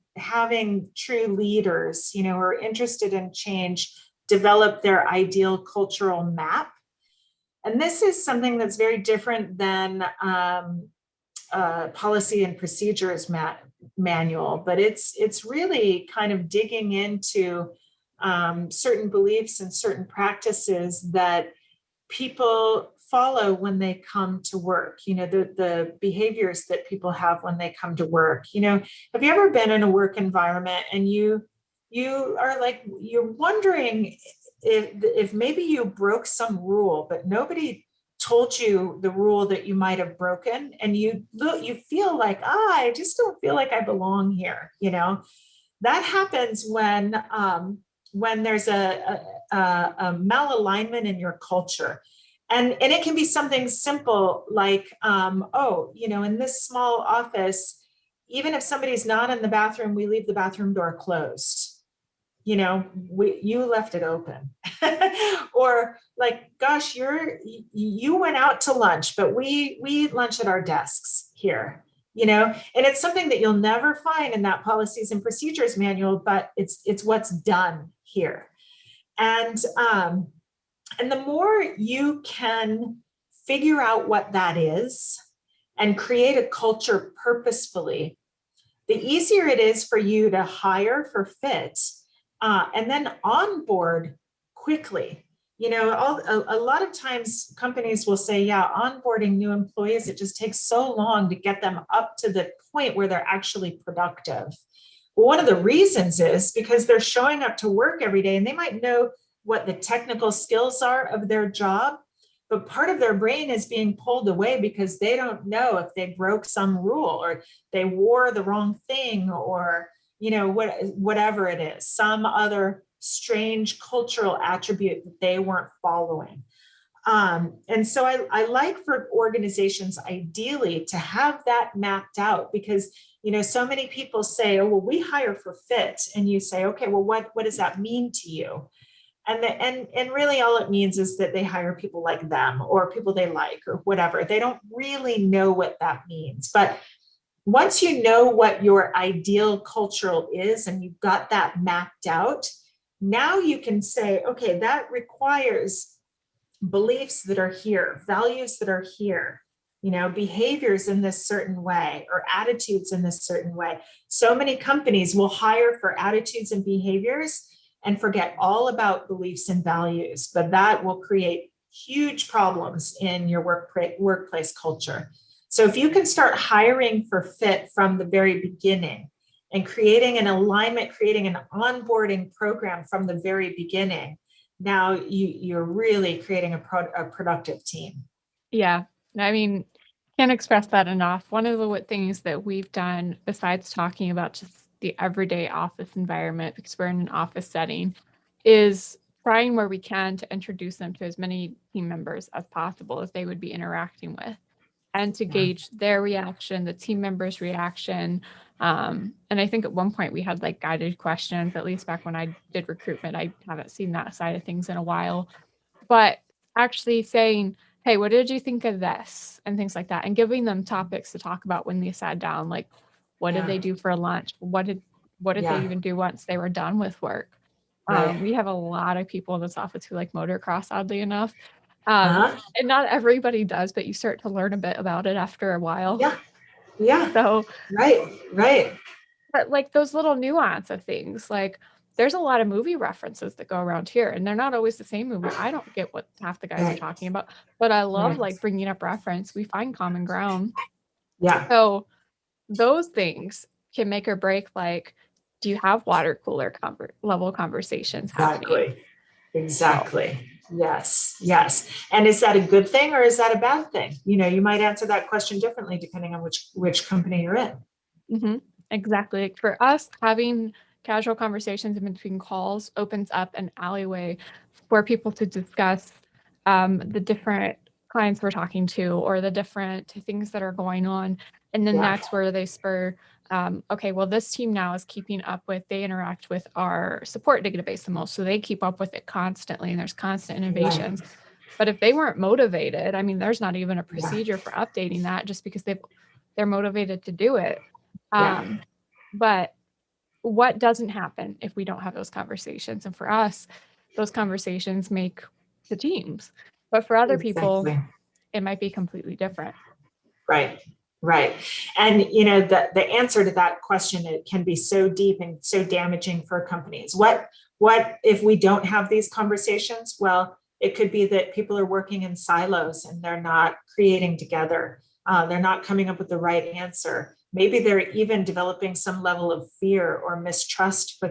true leaders, who are interested in change, develop their ideal cultural map. And this is something that's very different than policy and procedures manual, but it's really kind of digging into certain beliefs and certain practices that people follow when they come to work, the behaviors that people have when they come to work. Have you ever been in a work environment and you are like, you're wondering if maybe you broke some rule, but nobody told you the rule that you might have broken, and you feel like, I just don't feel like I belong here. That happens when there's a malalignment in your culture. And it can be something simple like, in this small office, even if somebody's not in the bathroom, we leave the bathroom door closed. You left it open. Or like, gosh, you went out to lunch, but we eat lunch at our desks here. And it's something that you'll never find in that policies and procedures manual, but it's what's done here. And the more you can figure out what that is and create a culture purposefully, the easier it is for you to hire for fit and then onboard quickly. A lot of times companies will say, yeah, onboarding new employees, it just takes so long to get them up to the point where they're actually productive. Well, one of the reasons is because they're showing up to work every day and they might know what the technical skills are of their job, but part of their brain is being pulled away because they don't know if they broke some rule or they wore the wrong thing, or whatever it is, some other strange cultural attribute that they weren't following. And so I like for organizations ideally to have that mapped out, because so many people say, oh, well, we hire for fit, and you say, okay, well, what does that mean to you? And really all it means is that they hire people like them or people they like or whatever. They don't really know what that means. But once you know what your ideal cultural is and you've got that mapped out, now you can say, okay, that requires beliefs that are here, values that are here, behaviors in this certain way or attitudes in this certain way. So many companies will hire for attitudes and behaviors and forget all about beliefs and values, but that will create huge problems in your workplace culture. So if you can start hiring for fit from the very beginning and creating an alignment, creating an onboarding program from the very beginning, now you're really creating a productive team. Yeah, I mean, can't express that enough. One of the things that we've done, besides talking about just the everyday office environment, because we're in an office setting, is trying where we can to introduce them to as many team members as possible as they would be interacting with, and to gauge their reaction, the team members' reaction. And I think at one point we had like guided questions, at least back when I did recruitment. I haven't seen that side of things in a while, but actually saying, hey, what did you think of this? And things like that. And giving them topics to talk about when they sat down, like what did they do for lunch? What did they even do once they were done with work? We have a lot of people in this office who like motocross, oddly enough. And not everybody does, but you start to learn a bit about it after a while. Yeah. So right. But like those little nuance of things, like there's a lot of movie references that go around here, and they're not always the same movie. I don't get what half the guys are talking about, but I love like bringing up reference. We find common ground. Yeah. So those things can make or break. Like, do you have water cooler level conversations happening? Exactly. Yes. And is that a good thing or is that a bad thing? You might answer that question differently depending on which company you're in. Mm-hmm. Exactly. Like for us, having casual conversations in between calls opens up an alleyway for people to discuss the different clients we're talking to or the different things that are going on. And then that's where they spur, okay, well, this team now is keeping up with, they interact with our support database the most. So they keep up with it constantly and there's constant innovations. Right. But if they weren't motivated, I mean, there's not even a procedure for updating that just because they're motivated to do it. But what doesn't happen if we don't have those conversations? And for us, those conversations make the teams. But for other people, it might be completely different. Right. And, the answer to that question, it can be so deep and so damaging for companies. What if we don't have these conversations? Well, it could be that people are working in silos and they're not creating together. They're not coming up with the right answer. Maybe they're even developing some level of fear or mistrust for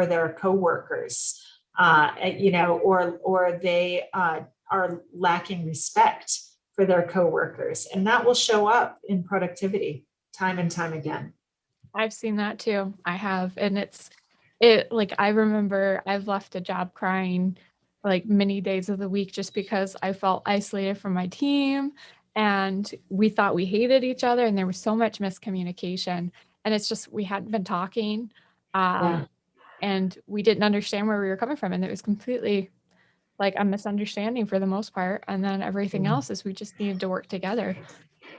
their coworkers, or they are lacking respect for their coworkers. And that will show up in productivity time and time again. I've seen that too. I have. And it like, I remember I've left a job crying like many days of the week just because I felt isolated from my team and we thought we hated each other and there was so much miscommunication. And it's just, we hadn't been talking. Yeah. And we didn't understand where we were coming from. And it was completely like a misunderstanding for the most part. And then everything else is we just needed to work together.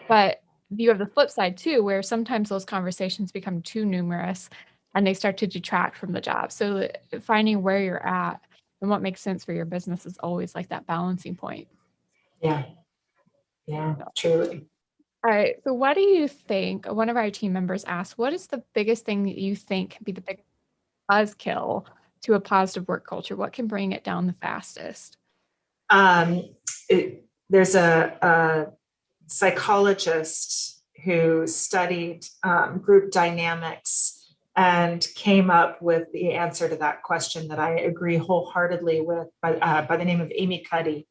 But you have the flip side too, where sometimes those conversations become too numerous and they start to detract from the job. So finding where you're at and what makes sense for your business is always like that balancing point. Yeah. Yeah, So, truly. all right. So what do you think? One of our team members asked, what is the biggest thing that you think can be the biggest buzzkill to a positive work culture? What can bring it down the fastest? There's a psychologist who studied group dynamics and came up with the answer to that question that I agree wholeheartedly with by the name of Amy Cuddy.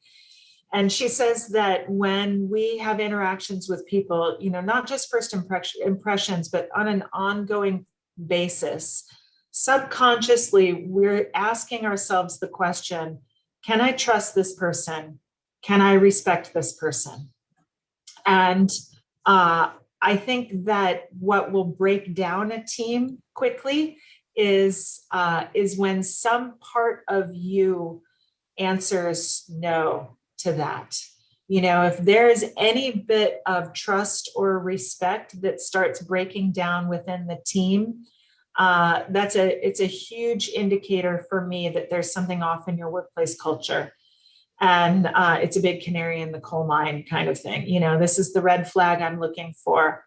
And she says that when we have interactions with people, not just first impressions, but on an ongoing basis, subconsciously, we're asking ourselves the question, can I trust this person? Can I respect this person? And I think that what will break down a team quickly is when some part of you answers no to that. If there is any bit of trust or respect that starts breaking down within the team, it's a huge indicator for me that there's something off in your workplace culture. And it's a big canary in the coal mine kind of thing. This is the red flag I'm looking for.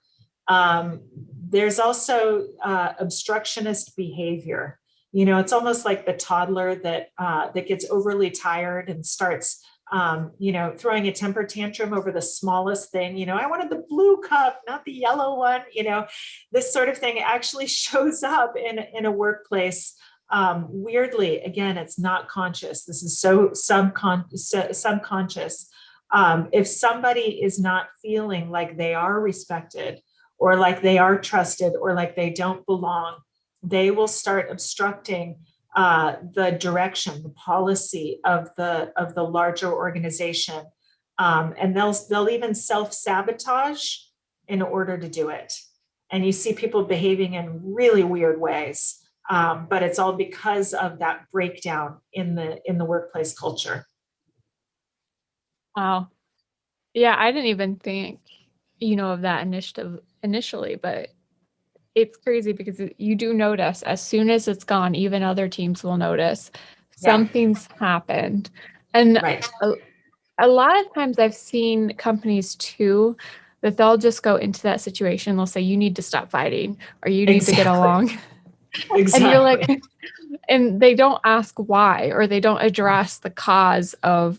There's also obstructionist behavior. It's almost like the toddler that gets overly tired and starts throwing a temper tantrum over the smallest thing. I wanted the blue cup, not the yellow one. This sort of thing actually shows up in a workplace. Weirdly, again, it's not conscious. This is so subconscious. If somebody is not feeling like they are respected or like they are trusted or like they don't belong, they will start obstructing the direction, the policy of the larger organization, and they'll even self-sabotage in order to do it. And you see people behaving in really weird ways. But it's all because of that breakdown in the workplace culture. Wow. Yeah, I didn't even think, of that initially, but it's crazy because you do notice as soon as it's gone, even other teams will notice something's happened. And right. a lot of times I've seen companies too, that they'll just go into that situation. They'll say, you need to stop fighting or you need to get along. Exactly. And you're like, and they don't ask why, or they don't address the cause of,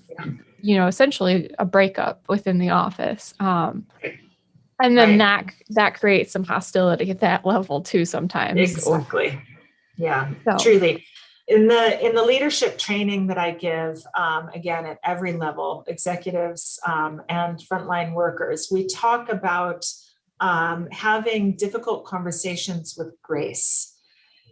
essentially a breakup within the office. And then that creates some hostility at that level too sometimes. Exactly. Yeah, So. Truly. In the leadership training that I give, again, at every level, executives and frontline workers, we talk about having difficult conversations with grace.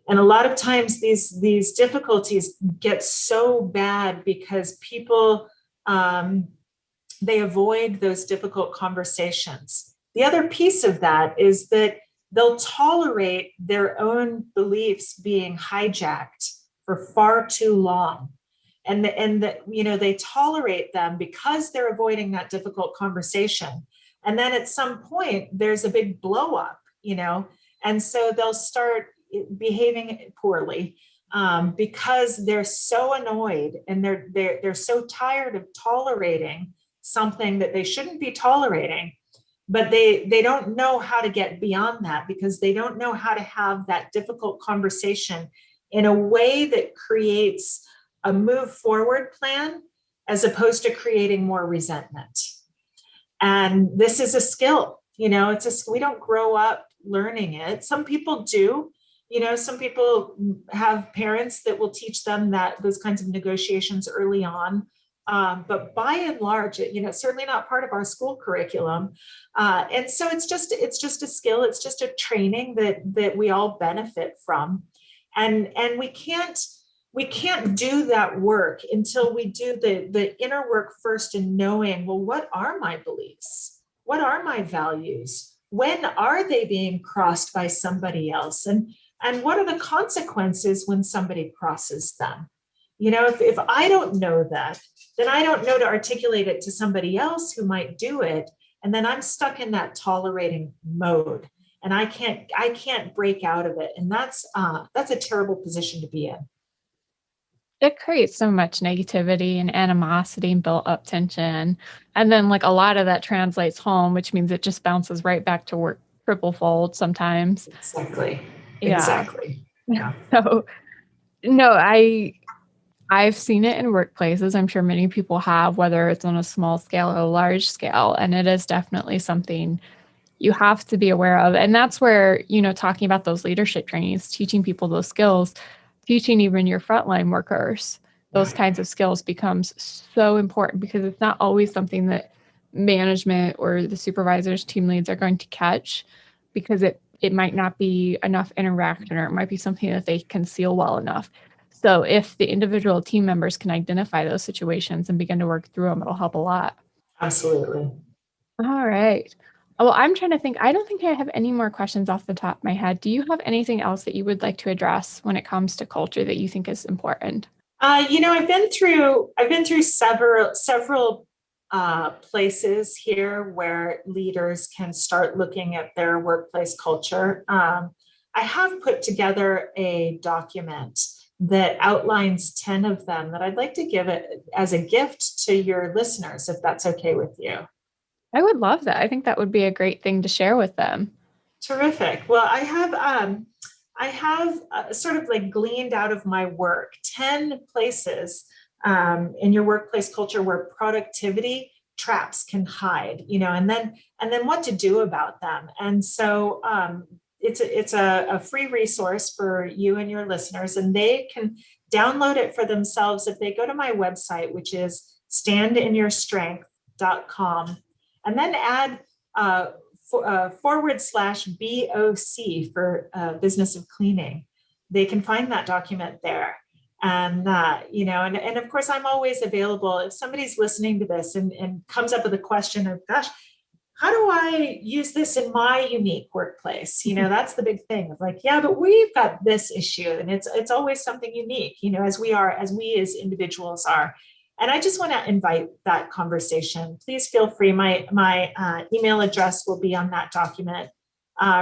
And a lot of times these difficulties get so bad because people, they avoid those difficult conversations. The other piece of that is that they'll tolerate their own beliefs being hijacked for far too long. And they tolerate them because they're avoiding that difficult conversation. And then at some point, there's a big blow up, and so they'll start behaving poorly because they're so annoyed and they're so tired of tolerating something that they shouldn't be tolerating, but they don't know how to get beyond that because they don't know how to have that difficult conversation in a way that creates a move forward plan as opposed to creating more resentment. And this is a skill, we don't grow up learning it. Some people do. Some people have parents that will teach them those kinds of negotiations early on. But by and large, it's certainly not part of our school curriculum. And so it's just a skill. It's just a training that we all benefit from. And we can't do that work until we do the inner work first in knowing, well, what are my beliefs? What are my values? When are they being crossed by somebody else? And what are the consequences when somebody crosses them? If I don't know that, then I don't know to articulate it to somebody else who might do it. And then I'm stuck in that tolerating mode, and I can't break out of it. And that's a terrible position to be in. It creates so much negativity and animosity and built up tension. And then like a lot of that translates home, which means it just bounces right back to work triple fold sometimes. Exactly. Yeah. Exactly. Yeah. So no, I've seen it in workplaces. I'm sure many people have, whether it's on a small scale or a large scale. And it is definitely something you have to be aware of. And that's where, talking about those leadership trainings, teaching people those skills, teaching even your frontline workers, those kinds of skills becomes so important, because it's not always something that management or the supervisors, team leads are going to catch, because it might not be enough interaction, or it might be something that they conceal well enough. So if the individual team members can identify those situations and begin to work through them, it'll help a lot. Absolutely. All right. Well, I'm trying to think. I don't think I have any more questions off the top of my head. Do you have anything else that you would like to address when it comes to culture that you think is important? I've been through several places here where leaders can start looking at their workplace culture. I have put together a document that outlines 10 of them that I'd like to give it as a gift to your listeners, if that's okay with you. I would love that. I think that would be a great thing to share with them. Terrific. Well, I have sort of like gleaned out of my work 10 places in your workplace culture where productivity traps can hide, and then what to do about them. And so it's a free resource for you and your listeners, and they can download it for themselves if they go to my website, which is standinyourstrength.com, and then add /BOC for business of cleaning. They can find that document there. And, and of course, I'm always available. If somebody's listening to this and comes up with a question of, gosh, how do I use this in my unique workplace? That's the big thing of like, yeah, but we've got this issue, and it's always something unique, as we as individuals are. And I just want to invite that conversation. Please feel free. My email address will be on that document.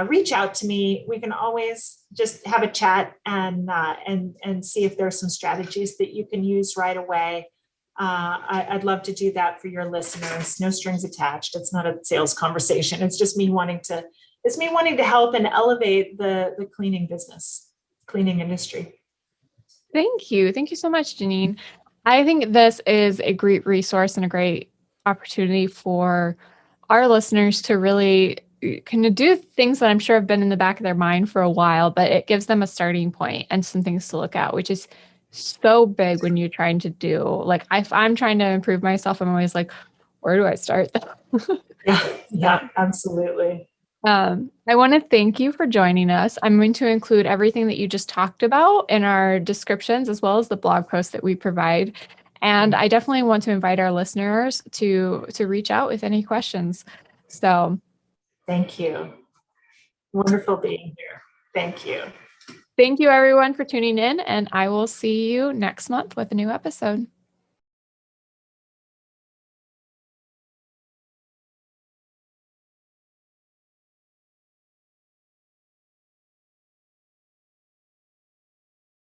Reach out to me. We can always just have a chat and see if there's some strategies that you can use right away. I'd love to do that for your listeners. No strings attached. It's not a sales conversation. It's just me wanting to help and elevate the cleaning industry. Thank you. Thank you so much, Jenean. I think this is a great resource and a great opportunity for our listeners to really kind of do things that I'm sure have been in the back of their mind for a while, but it gives them a starting point and some things to look at, which is so big when you're trying to do, like, if I'm trying to improve myself, I'm always like, where do I start? Yeah, absolutely. I want to thank you for joining us. I'm going to include everything that you just talked about in our descriptions, as well as the blog post that we provide. And I definitely want to invite our listeners to reach out with any questions. So thank you. Wonderful being here. Thank you. Thank you, everyone, for tuning in, and I will see you next month with a new episode.